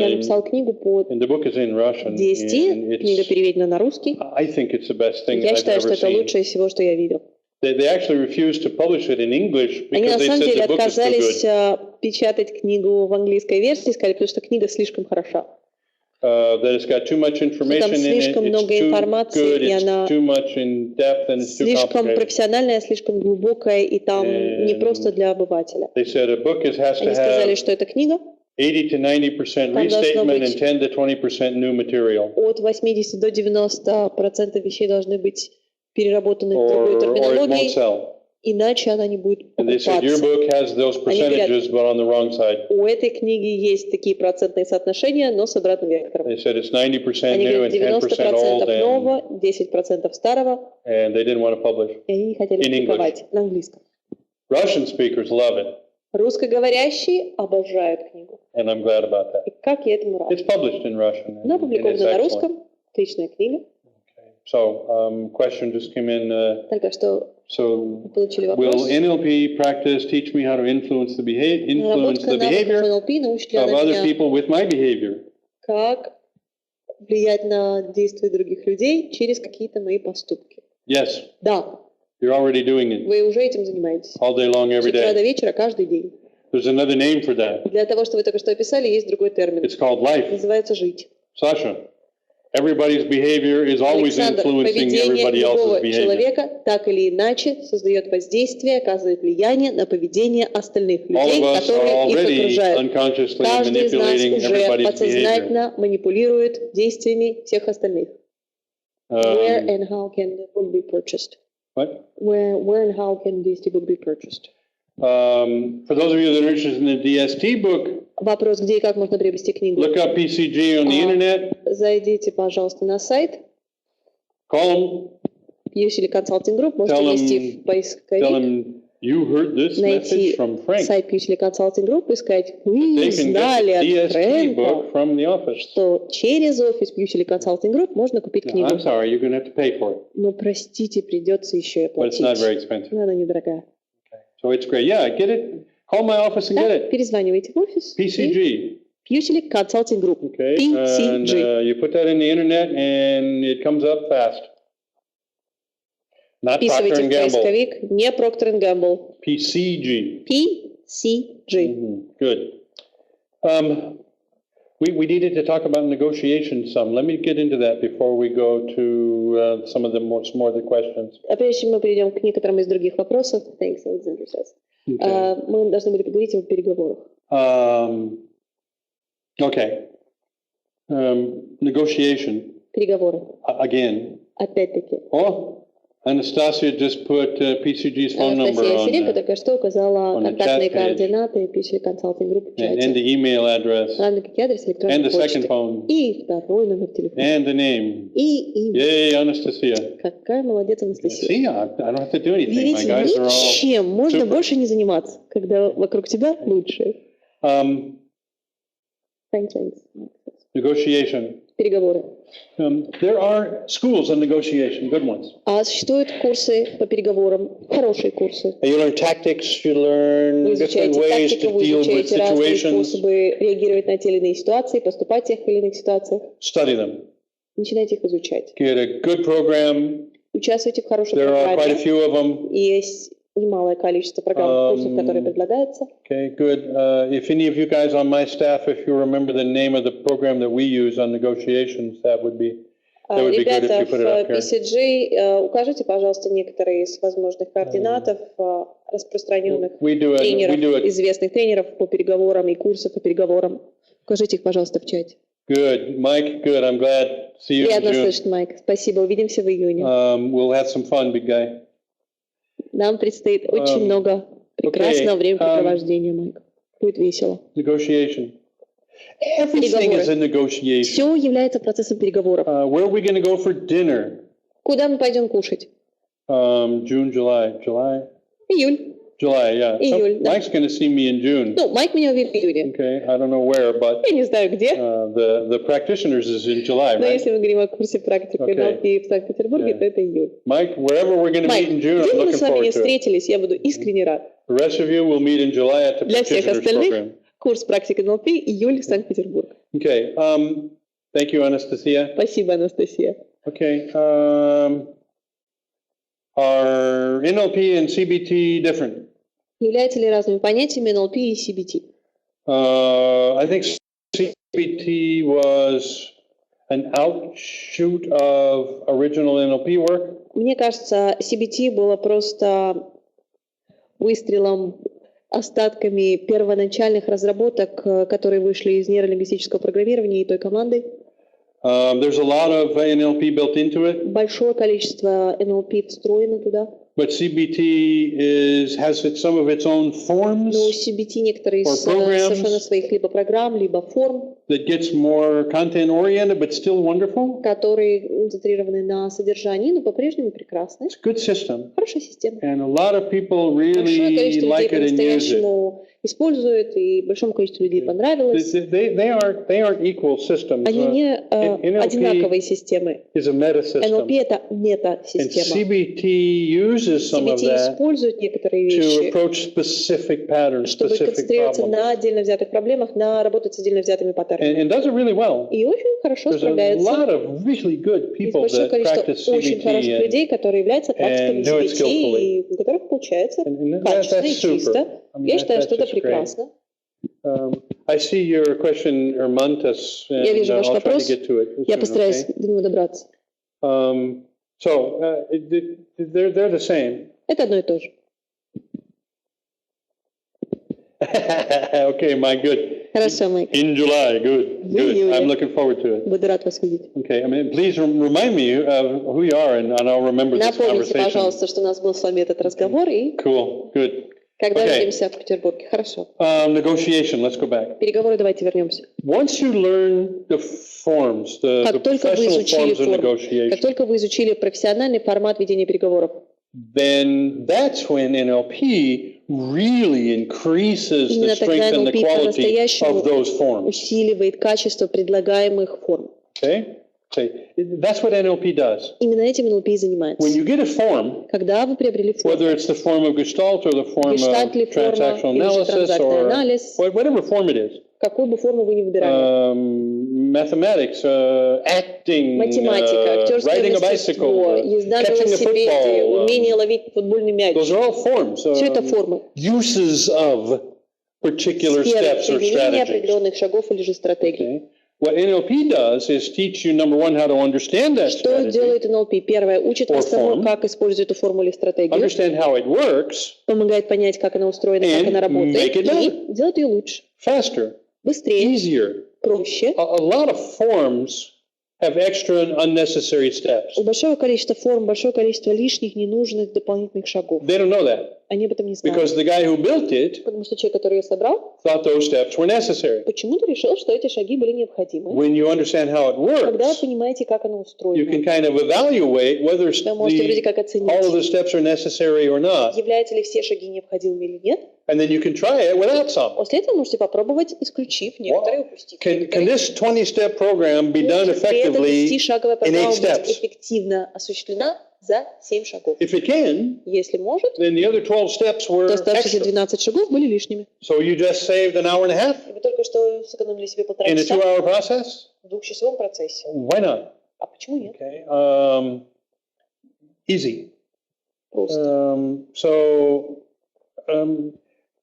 написал книгу по and the book is in Russian. DST, книга переведена на русский. I think it's the best thing Я I've считаю, что ever это seen. лучшее из всего, что я видел. They actually refused to publish it in English Они because на they самом said деле the book is too отказались good. печатать книгу в английской версии, сказали, потому что книга слишком хороша. that it's got too much information in it, слишком много it's too информации, good, и it's она too much in depth, and it's too слишком complicated. профессиональная, слишком глубокая, и там не просто для обывателя. They said a book has to Они сказали, have что эта книга 80 to 90% Там должно restatement быть and 10 to 20% new material. от 80 до 90% вещей должны быть переработаны в другой Or it won't терминологии, sell. иначе она не будет And they said your покупаться. book has those percentages, but on the wrong side. У этой книги есть такие процентные соотношения, но с обратным вектором. They said it's 90% Они new говорят, and 10% 90% old, нового, 10% старого, and they didn't want to publish. и они не хотели In English. публиковать на английском. Russian speakers love it, Русскоговорящие обожают книгу. and I'm glad about that. И как я этому рад. It's published in Russian. Она And it's опубликована на excellent. русском, отличная книга. So, question just came in. Только что So, получили will вопрос. NLP practice teach me how to influence the Наработка навыков behavior НЛП научит ли of она other меня, people with my behavior? как влиять на действия других людей через какие-то мои поступки. Yes, Да, you're already doing it вы уже этим занимаетесь. all day long, С every утра до day. вечера, каждый день. There's another name for that. Для того, что вы только что описали, есть другой термин. It's called life. Называется «жить». Sasha, everybody's behavior is always Александр, influencing поведение everybody else's любого behavior. человека так или иначе создает воздействие, оказывает влияние на поведение остальных All людей, of us are которые их already окружают. unconsciously Каждый из нас manipulating уже everybody's behavior. подсознательно манипулирует действиями всех остальных. Where and how can the book be purchased? What? Where and how can this book be purchased? For those of you that are interested in the DST book, Вопрос, где и как можно приобрести книгу. look up PCG on the internet, Зайдите, пожалуйста, на сайт call them, Пьюселик Consulting Group, можете Tell them- ввести в tell поисковик, them you heard this найти message from Frank. сайт Пьюселик Consulting Group и сказать, вы They can знали get от the DST Фрэнка, book from the office. что через офис Пьюселик Consulting Group можно купить No, книгу. I'm sorry, you're going to have to pay for it, Но, простите, придется еще и but it's платить. not very expensive. Но она недорогая. So it's great. Yeah, get it. Call my office and get Да, it. перезванивайте в офис. PCG. Пьюселик Consulting Group. Okay. And PCG. you put that in the internet and it comes up fast. Not Procter Вписывайте and в Gamble. поисковик не Procter & Gamble. PCG. PCG. Good. We needed to talk about negotiation some. Let me get into that before we go to some of some more of the questions. А прежде чем мы перейдем к некоторым из других вопросов, thanks, Alexander says, мы должны были поговорить о переговорах. Okay. Negotiation. Переговоры. Again. Опять-таки. Oh, Anastasia just put PCG's phone number Анастасия on Сиренко there. только что указала on the контактные chat page. координаты Пьюселик Consulting Group в And чате. the email address. Равно как и адрес And электронной the second почты. phone. И второй номер телефона. And the name. И имя. Yay, Anastasia. Какая молодец Анастасия. See, I don't have to do anything. My Видите, guys are all ничем можно super. больше не заниматься, когда вокруг тебя лучше. Thanks. Negotiation. Переговоры. There are schools on negotiation, good ones. А существуют курсы по переговорам, хорошие курсы. You learn tactics, you learn Вы different изучаете ways тактику, to вы deal with изучаете разные situations. способы реагировать на те или иные ситуации, поступать в тех или иных ситуациях. Study them. Начинайте их изучать. Get a good program. Участвуйте в хорошей There are quite a программе. few of them. Есть немалое количество программ, курсов, которые предлагаются. Okay, good. If any of you guys on my staff, if you remember the name of the program that we use on negotiations, that would be good if Ребята, you put it up в here. PCG укажите, пожалуйста, некоторые из возможных координатов распространенных We do it. тренеров, известных тренеров по переговорам и курсов по переговорам. Укажите их, пожалуйста, в чате. Good, Mike. Good. I'm glad to see you in Приятно June. слышать, Майк. Спасибо. Увидимся в июне. We'll have some fun, big guy. Нам предстоит очень много прекрасного времяпрепровождения, Майк. Будет весело. Negotiation. Everything is a negotiation. Все является процессом переговоров. Where are we going to go for dinner? Куда мы пойдем кушать? July. Июль. Yeah. Июль, да. Mike's going to see me in June. Ну, Майк меня увидит в июне. Okay, I don't know where, but Я не знаю где, the practitioners is in July, но right? если мы говорим о курсе практики NLP в Санкт-Петербурге, то это июль. Mike, wherever we're going to meet Майк, in June, где I'm бы мы looking с вами не forward to it. встретились, я буду искренне рад. The rest of you will meet in July at the Для всех practitioners остальных program. курс практики NLP июль Санкт-Петербург. Okay. Thank you, Anastasia. Спасибо, Анастасия. Okay. Are NLP and CBT different? Являются ли разными понятиями NLP и CBT? I think CBT was an outshoot of original NLP work? Мне кажется, CBT было просто выстрелом, остатками первоначальных разработок, которые вышли из нейролингвистического программирования и той команды. There's a lot of NLP built into it. Большое количество NLP встроено туда. But CBT has some of its own forms. Но CBT некоторые из совершенно своих либо программ, либо форм, that gets more content oriented, but still wonderful. которые концентрированы на содержании, но по-прежнему прекрасны. It's a good system. Хорошая система. And a lot of people really like it and use it. Используют, и большому количеству людей понравилось. They aren't equal systems. Они не одинаковые системы. NLP — это мета-система. And CBT uses some of that использует некоторые to вещи, approach specific patterns, чтобы specific концентрироваться problems. на отдельно взятых проблемах, на работать с отдельно взятыми паттернами. And does it really well. И очень хорошо There's a справляется. lot of really good Есть people большое that количество practice очень хороших CBT людей, которые являются практиками do it CBT, и у которых получается качественно и чисто. Я считаю, что это прекрасно. I see your question, Hermantas, and Я вижу ваш I'll try to вопрос. get to it. Я постараюсь до него добраться. They're the same. Это одно и то же. Okay, Mike, good. Хорошо, Майк. In July, good. Good. I'm looking forward to it. Буду рад вас видеть. Okay, I mean, please remind me of who you are, and I'll remember this Напомните, conversation. пожалуйста, что у нас был с вами этот разговор, и Cool, good. когда Okay. увидимся в Петербурге. Хорошо. Negotiation, let's go back. Переговоры, давайте вернемся. Once you learn the forms, the Как только вы professional изучили forms of форму, negotiation, как только вы изучили профессиональный формат ведения переговоров, then that's when NLP really increases the именно тогда strength and the NLP quality по-настоящему of those forms. усиливает качество предлагаемых форм. Okay? That's what NLP does. Именно этим NLP и занимается. When you get a form, Когда вы приобрели форму, whether it's the form of Gestalt or the form Гештальт ли of форма, transactional или же analysis транзактный or анализ, whatever form it is, какую бы форму вы ни выбирали. mathematics, acting, Математика, актерское riding a мастерство, bicycle, езда на catching a велосипеде, football, умение ловить футбольный мяч. those are all forms, Все это формы. uses of particular Сферы steps or применения strategies. определенных шагов или же стратегий. Okay. What NLP does is teach you, number one, how to understand that Что strategy, делает NLP? Первое, учит вас Or тому, form. как использовать эту форму или стратегию, understand how it works помогает понять, как она устроена, And как она работает, make it и делать ее лучше, faster, быстрее, easier. проще. A lot of forms have extra and unnecessary steps. У большого количества форм, большое количество лишних, ненужных дополнительных шагов. They don't know that Они об этом не знают. because the guy who built it Потому что человек, который ее собрал, thought those steps were necessary. почему-то решил, что эти шаги были необходимы. When you understand how it Когда вы works, понимаете, как оно you устроено, can kind of evaluate whether вы можете вроде как all of the оценить, steps are necessary or not, являются ли все шаги необходимыми или нет. and then you can try it without some. После этого можете попробовать, исключив некоторые, упустив Can некоторые. this 20-step program be done Может ли эта effectively 10-шаговая in 8 программа быть steps? эффективно осуществлена за 7 шагов? If it can, Если может, then the other 12 steps were то оставшиеся extra. 12 шагов были лишними. So you just saved an hour and a half И вы только что сэкономили себе полтора in a часа 2-hour process? в двухчасовом процессе. Why not? А почему нет? Okay. Easy. Просто.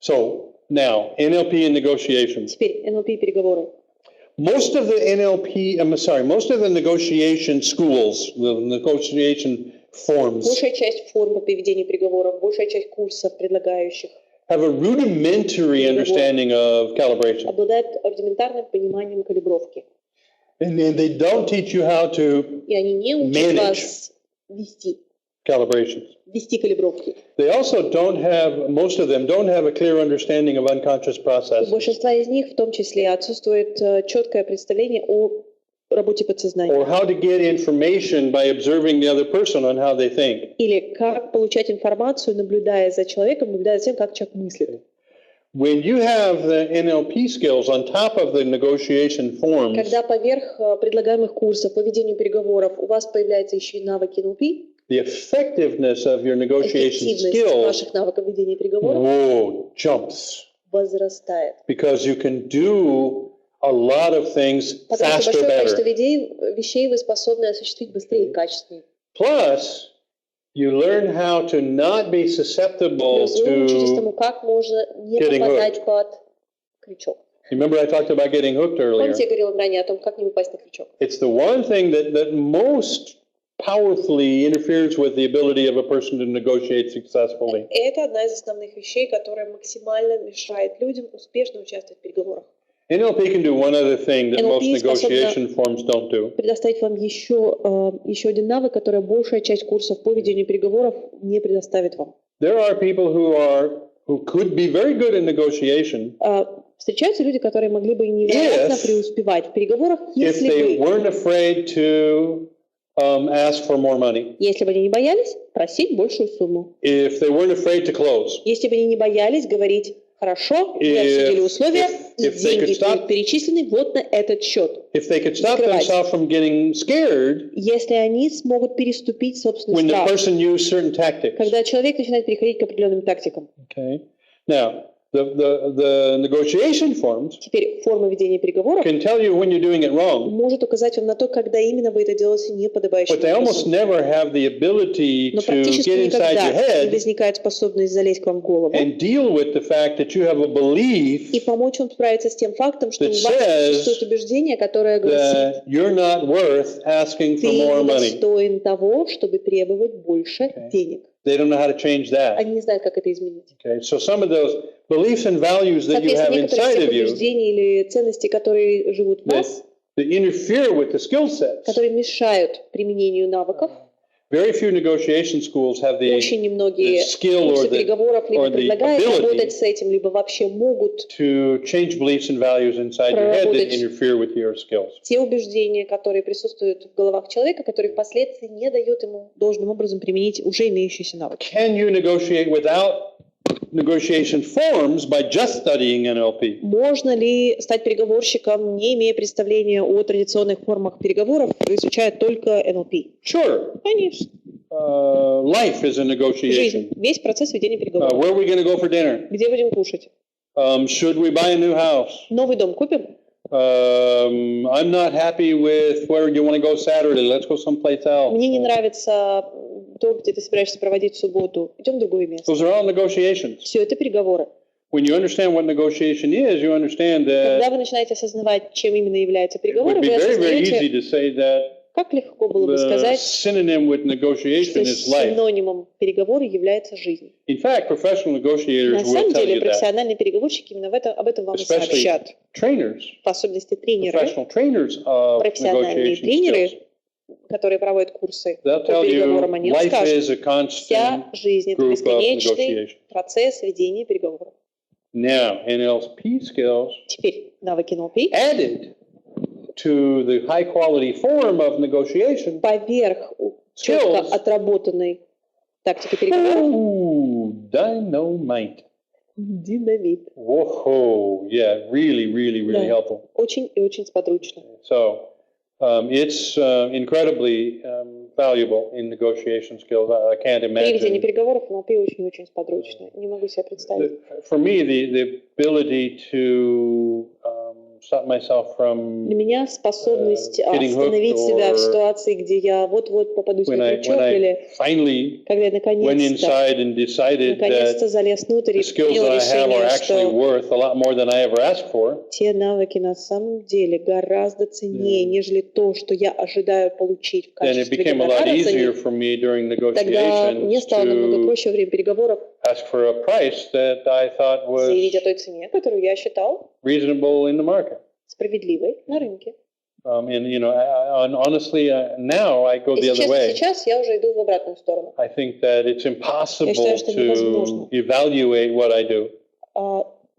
So now NLP and negotiations. Теперь NLP переговоры. Most of the most of the negotiation schools, the negotiation forms, Большая часть форм по поведению переговоров, большая часть курсов, предлагающих, have a rudimentary understanding of calibration. обладает рудиментарным пониманием калибровки. And they don't teach you how to И они не учат Manage. вас calibrations. вести калибровки. They also most of them don't have a clear understanding of unconscious У processes. большинства из них в том числе отсутствует четкое представление о работе подсознания. Or how to get information by observing the other person on how they think. Или как получать информацию, наблюдая за человеком, наблюдая за тем, как человек мыслит. When you have the NLP skills on top of the negotiation forms, Когда поверх предлагаемых курсов по ведению переговоров у вас появляются еще и навыки NLP, the effectiveness of your negotiation эффективность skills ваших навыков ведения переговоров jumps возрастает. because you can do a lot of things Потому что faster, большое количество better. вещей вы способны осуществить быстрее и качественнее. Plus, you learn how to not be susceptible Плюс вы учитесь to тому, как можно не getting попадать под крючок. Remember I talked about getting hooked earlier? Помните, я говорила ранее о том, как не упасть на крючок? It's the one thing that most powerfully interferes with the ability of a person to negotiate successfully. Это одна из основных вещей, которая максимально мешает людям успешно участвовать в переговорах. NLP can do one other thing that most negotiation forms don't do. Предоставить вам еще один навык, который большая часть курсов по ведению переговоров не предоставит вам. There are people who could be very good in negotiation. Встречаются люди, которые могли бы невероятно преуспевать в переговорах, если бы weren't afraid to ask for more money. Если бы они не боялись просить большую сумму. If they weren't afraid to close. Если бы они не боялись говорить: хорошо, мы обсудили условия, и деньги будут перечислены вот на этот счет. If they could stop themselves from getting scared, если они смогут переступить собственный when страх, the person used certain tactics. Когда человек начинает переходить к определенным тактикам. Okay. Now, the negotiation forms теперь форма ведения переговоров can tell you when you're doing it wrong. Может указать вам на то, когда именно вы это делаете неподобающим образом. But they almost never have the ability to get inside your head не возникает способность залезть к вам в голову and deal with the fact that you have a belief и помочь вам справиться с тем фактом, что у вас существует убеждение, которое гласит: you're not worth asking for more money. Ты достоин того, чтобы требовать больше денег. They don't know how to change that. Они не знают, как это изменить. Okay, so some of those beliefs and values that you have inside of you или ценности, которые живут в вас, that interfere with the skill sets. Которые мешают применению навыков. Very few negotiation schools have the skill or the работать с этим, либо вообще могут to change beliefs and values inside your head that interfere with your skills. Те убеждения, которые присутствуют в головах человека, которые впоследствии не дают ему должным образом применить уже имеющиеся навыки. Can you negotiate without negotiation forms by just studying NLP? Можно ли стать переговорщиком, не имея представления о традиционных формах переговоров, изучая только NLP? Sure. Конечно. Life is a negotiation. Жизнь. Весь процесс ведения переговоров. Where are we going to go for dinner? Где будем кушать? Should we buy a new house? Новый дом купим? I'm not happy with where you want to go Saturday. Let's go someplace else. Мне не нравится то, где ты собираешься проводить субботу. Идем в другое место. Those are all negotiations. Все это переговоры. When you understand what negotiation is, you understand that. Когда вы начинаете осознавать, чем именно является переговоры, вы осознаете, как легко было бы сказать, synonym with negotiation is life. Синонимом переговоры является жизнь. In fact, professional negotiators На самом деле, профессиональные переговорщики именно об этом вам и сообщат. Trainers, в особенности тренеры, профессиональные тренеры, которые проводят курсы по переговорам, они скажут: вся жизнь — это бесконечный процесс ведения переговоров. Now, NLP skills теперь навыки NLP added to the high quality form of negotiation поверх четко отработанной тактики переговоров. Dynamite. Динамит. Whoa, yeah, really helpful. Очень и очень сподручно. So, it's incredibly valuable in negotiation skills. I can't imagine. Ведение переговоров NLP очень сподручно. Не могу себе представить. For me, the ability to stop myself from для меня способность остановить себя в ситуации, где я вот-вот попадусь на крючок, или когда я наконец-то залез внутрь и принял решение, что те навыки на самом деле гораздо ценнее, нежели то, что я ожидаю получить в качестве гонорара за них. Тогда мне стало намного проще во время переговоров заявить о той цене, которую я считал reasonable in the market. Справедливой на рынке. And honestly, now I go the other way. Сейчас я уже иду в обратную сторону. I think that it's impossible to evaluate what I do.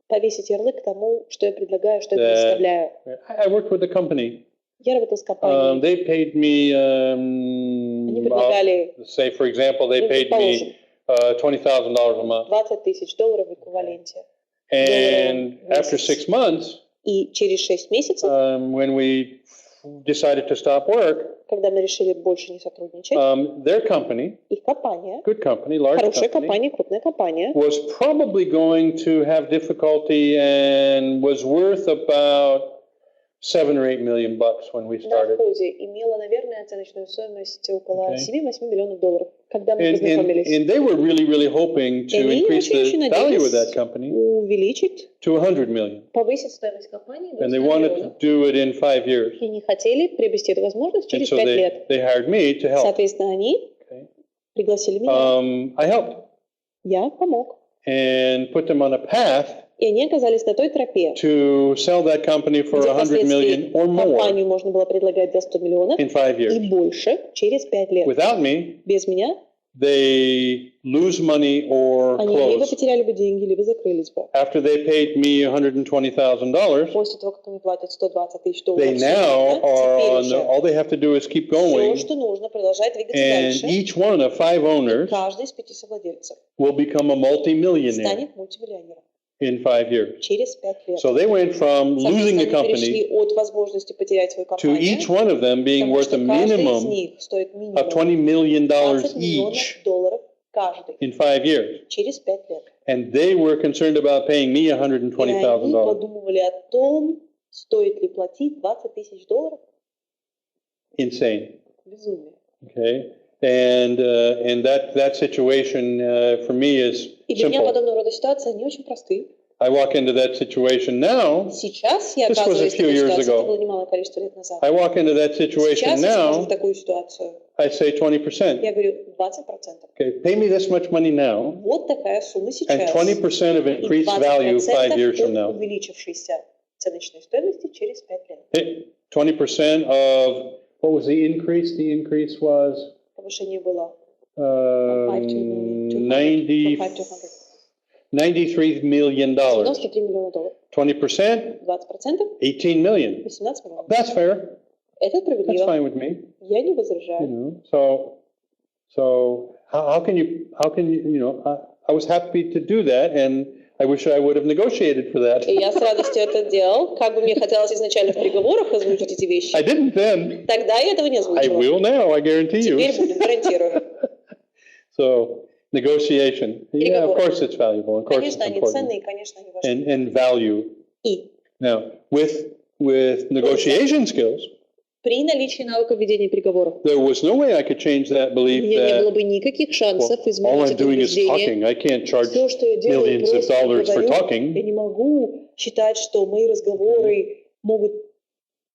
Повесить ярлык тому, что я предлагаю, что я представляю. I worked with a company. Я работал с компанией. They paid me, они предлагали, say for example, they paid me $20,000 a month. $20,000 в эквиваленте. And after 6 months, и через 6 месяцев, when we decided to stop work, когда мы решили больше не сотрудничать, their company, их компания, good company, large хорошая company, компания, крупная компания, was probably going to have difficulty and was worth about $7 or $8 million when we started. На входе имела, наверное, оценочную стоимость около $7-8 миллионов, когда мы познакомились. And they were really hoping to increase the value of that company увеличить, to $100 million. Повысить стоимость компании до And they wanted to do it in 5 years. И не хотели приобрести эту возможность через And so 5 лет. they hired me to help. Соответственно, они пригласили меня. I helped. Я помог. And put them on a path И они оказались на той тропе, to sell that company for где $100 million or more компанию можно было предлагать за 100 миллионов in 5 years. и больше через 5 лет. Without me, Без меня they lose money or они либо close. потеряли бы деньги, либо закрылись бы. After they paid me $120,000, После того, как они платят $120 тысяч they now are on all they have to do is keep going, все, что нужно, продолжать двигаться and дальше. each one of 5 owners Каждый из 5 совладельцев will become a multimillionaire станет мультимиллионером in 5 years. через 5 лет. So they went from losing the company перешли от возможности потерять свою to компанию, each one of them being потому worth что a каждый из minimum них стоит минимум of $20 million $20 each миллионов каждый in 5 years. через 5 лет. And they were concerned about paying me И они $120,000. подумывали о том, стоит ли платить $20 тысяч. Insane. Безумие. Okay. And that situation for me is И для меня simple. подобного рода ситуации, они очень простые. I walk into that situation now. Сейчас я This was a оказываюсь в few такой years ситуации, это ago. было немалое количество лет назад. I walk into that situation Сейчас я захожу в now. такую ситуацию. I say 20%. Я говорю 20%. Okay, pay me this much money now, Вот такая сумма and сейчас. 20% of И increased value 5 years from 20% now. от увеличившейся ценочной стоимости через 5 лет. 20% of what was the increase? The increase was Повышение было from 5 to 100. $93 million. 93 миллиона долларов. 20%, 20% 18 million. 18 миллионов. That's fair. Это That's справедливо. fine with me. Я не You возражаю. know, so how can you, I was happy to do that, and I wish I would have negotiated for that. И я с радостью это делал. Как бы мне хотелось изначально в переговорах озвучить эти вещи. I didn't then. Тогда я этого не I озвучила. will now, I guarantee you. Теперь буду, гарантирую. So, negotiation. Yeah, of course it's valuable. Of course it's Конечно, они important. ценные, конечно, они важны. And value. И Now, with negotiation skills, при наличии навыков ведения переговоров there was no way I could change that у belief меня не было that бы никаких шансов all изменить I'm это doing is убеждение. talking. I can't charge Все, что я делаю, millions of просто dollars for говорю. talking. Я не могу считать, что мои разговоры могут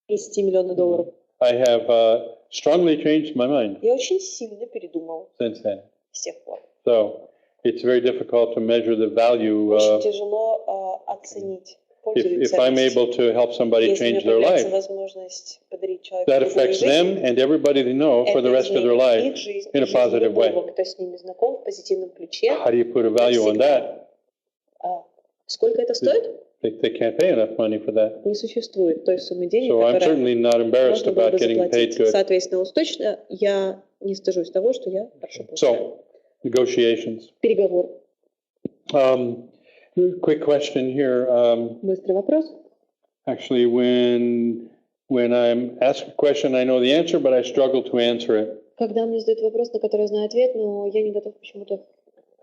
принести миллионы долларов. I have strongly changed my mind Я очень сильно передумал since then. с тех пор. So it's very difficult to measure the value Очень тяжело оценить пользу и if I'm ценность. able to help somebody Если change мне their появляется life. возможность подарить человеку That другую affects жизнь, them and everybody they know for the это rest of their изменит life их жизнь, in a жизнь positive way. любого, кто с ними знаком, в позитивном ключе. How do you put a value on that? Сколько это стоит? They can't pay enough money for that. Не существует той суммы денег, So I'm которая certainly not embarrassed можно было about бы getting paid заплатить. good. Соответственно, уж точно я не стыжусь того, что я хорошо получаю. So, negotiations. Переговор. Quick question here. Быстрый вопрос. Actually, when I'm asked a question, I know the answer, but I struggle to answer it. Когда мне задают вопрос, на который я знаю ответ, но я не готов почему-то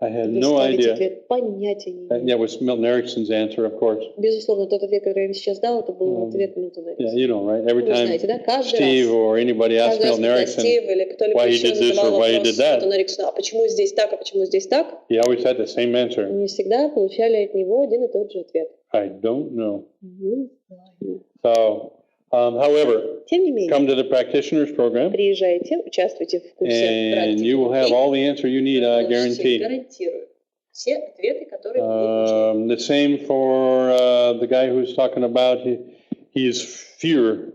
I had no представить idea. ответ. Понятия не That имею. was Milton Erickson's answer, of course. Безусловно, тот ответ, который я сейчас дал, это был ответ Милтона Yeah, Эриксона. you know, right? Every Вы time знаете, да? Каждый Steve раз. or anybody asks Каждый раз, Milton когда Erickson, Стив или кто-либо why he еще did this задавал or why he вопрос did that. Милтону Эриксону, а почему здесь так, а почему здесь так, he always had the same answer. мы всегда получали от него один и тот же ответ. I don't know. Не знаю. So, however, Тем не менее, come to the practitioner's program, приезжайте, участвуйте в курсе and практики. you will have all the answer you need, I guarantee. Гарантирую. Все ответы, которые вы нужны. The same for the guy who's talking about his fear.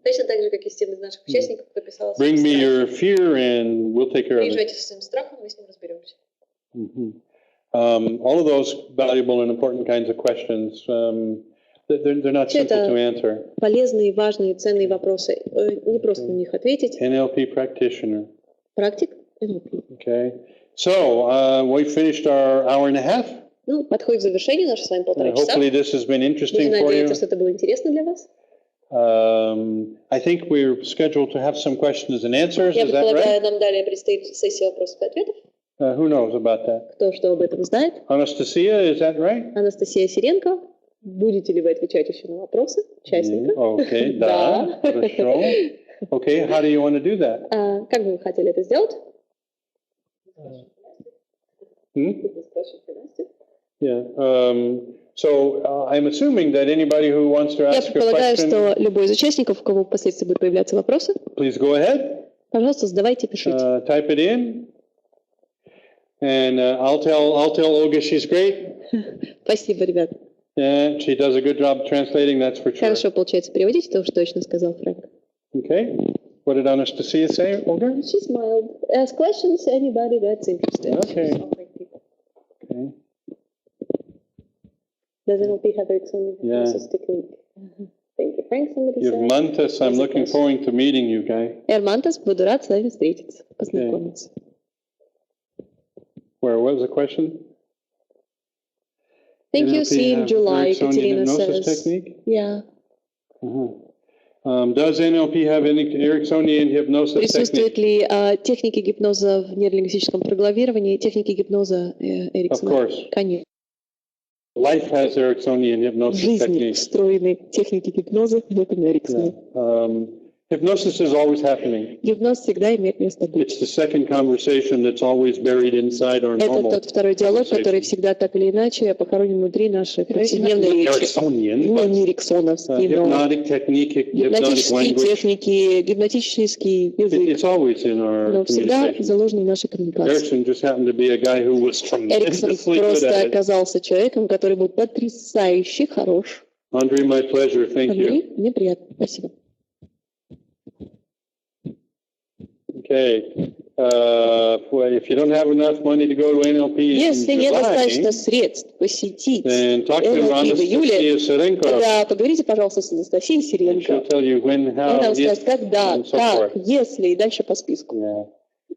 Точно так же, как и с тем из наших участников, кто писал о Bring своем me страхе. your fear and we'll take care of it. Приезжайте со своим страхом, мы с ним разберемся. All of those valuable and important kinds of questions, they're not Все simple to это answer. полезные, важные, ценные вопросы. Не просто на них ответить. NLP practitioner. Практик NLP. Okay. So we finished our hour and a half. Ну, подходит к завершению наши с вами полтора часа. Hopefully this has been interesting Будем for you. надеяться, что это было интересно для вас. I think we're scheduled to have some questions and answers. Я Is that предполагаю, right? нам далее предстоит сессия вопросов и ответов. Who knows about that? Кто что об этом знает? Anastasia, is that right? Анастасия Сиренко. Будете ли вы отвечать еще на вопросы участников? Okay, да, хорошо. Okay, how do you want to do that? Как бы вы хотели это сделать? Yeah. So I'm assuming that anybody who wants to Я ask a предполагаю, question, что любой из участников, у кого впоследствии будут появляться вопросы, please go ahead. пожалуйста, задавайте, пишите. Type it in, and I'll tell Olga she's great. Спасибо, ребят. Yeah, she does a good job translating, that's for sure. Хорошо получается переводить, это уж точно сказал Фрэнк. Okay. What did Anastasia say, Olga? She smiled. Ask questions, anybody that's interested. Okay. Okay. Does NLP have its own hypnosis technique? Thank you, Frank. Somebody You're said. Mantas, I'm looking forward to meeting you, guy. Эрмантас, буду рад с вами встретиться, познакомиться. Where was the question? Thank you. See you in July, Ericksonian Katerina hypnosis says. technique? Yeah. Does NLP have any Ericksonian hypnosis Присутствуют technique? ли техники гипноза в нейролингвистическом программировании, техники гипноза Эриксона? Of course. Конечно. Life has Ericksonian В hypnosis жизни techniques. встроены техники гипноза в этом Эриксоне. Hypnosis is always happening. Гипноз всегда имеет место быть. It's the second conversation that's always buried inside our Это normal тот второй диалог, который всегда так или иначе похоронен внутри нашей повседневной речи. Ericksonian, Ну, не эриксоновский, но hypnotic technique, hypnotic гипнотические language. техники, гипнотический язык, It's always in our но всегда communication. заложено в нашей коммуникации. Erickson just happened to be a guy who was Эриксон tremendously good просто at it. оказался человеком, который был потрясающе хорош. Andre, my pleasure. Thank you. Андрей, мне приятно. Спасибо. Okay. Well, if you don't have enough money to go to NLP Если in нет July, достаточно средств посетить then talk to NLP в июле, Anastasia Serenko. тогда поговорите, пожалуйста, с Анастасией She'll Сиренко. tell you when, how, Она вам if, скажет, когда, and so как, forth. если и дальше по списку. Yeah.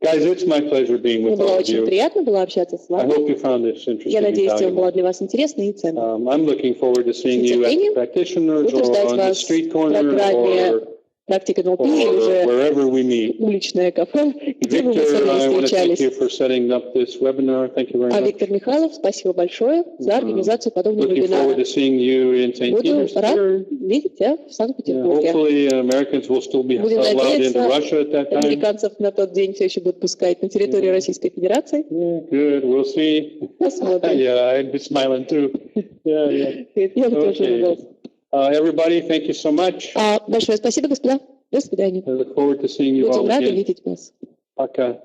Guys, it's my pleasure being Мне with было all of очень you. приятно было общаться с I вами. hope you found this interesting Я and надеюсь, тема была valuable. для вас интересной и ценной. I'm looking forward to seeing you at the practitioners Буду or ждать on the вас street в corner программе or «Практика НЛП» или wherever we же meet. уличное кафе, где бы мы с Victor, вами I want to thank встречались. you for setting up this webinar. Thank you very А much. Виктор Михайлов, спасибо большое за организацию подобного Looking forward вебинара. to seeing you in St. Буду рад Petersburg. видеть тебя в Yeah, Санкт-Петербурге. hopefully Americans will still be Будем allowed into надеяться, Russia at that time. американцев на тот день все еще будут пускать на территорию Российской Федерации. Yeah, good. We'll see. Посмотрим. Yeah, I'd be smiling too. Yeah, yeah. Я бы тоже Okay. улыбался. Everybody, thank you so much. Большое спасибо, господа. До свидания. I look forward to seeing you all Будем рады again. видеть вас. Пока.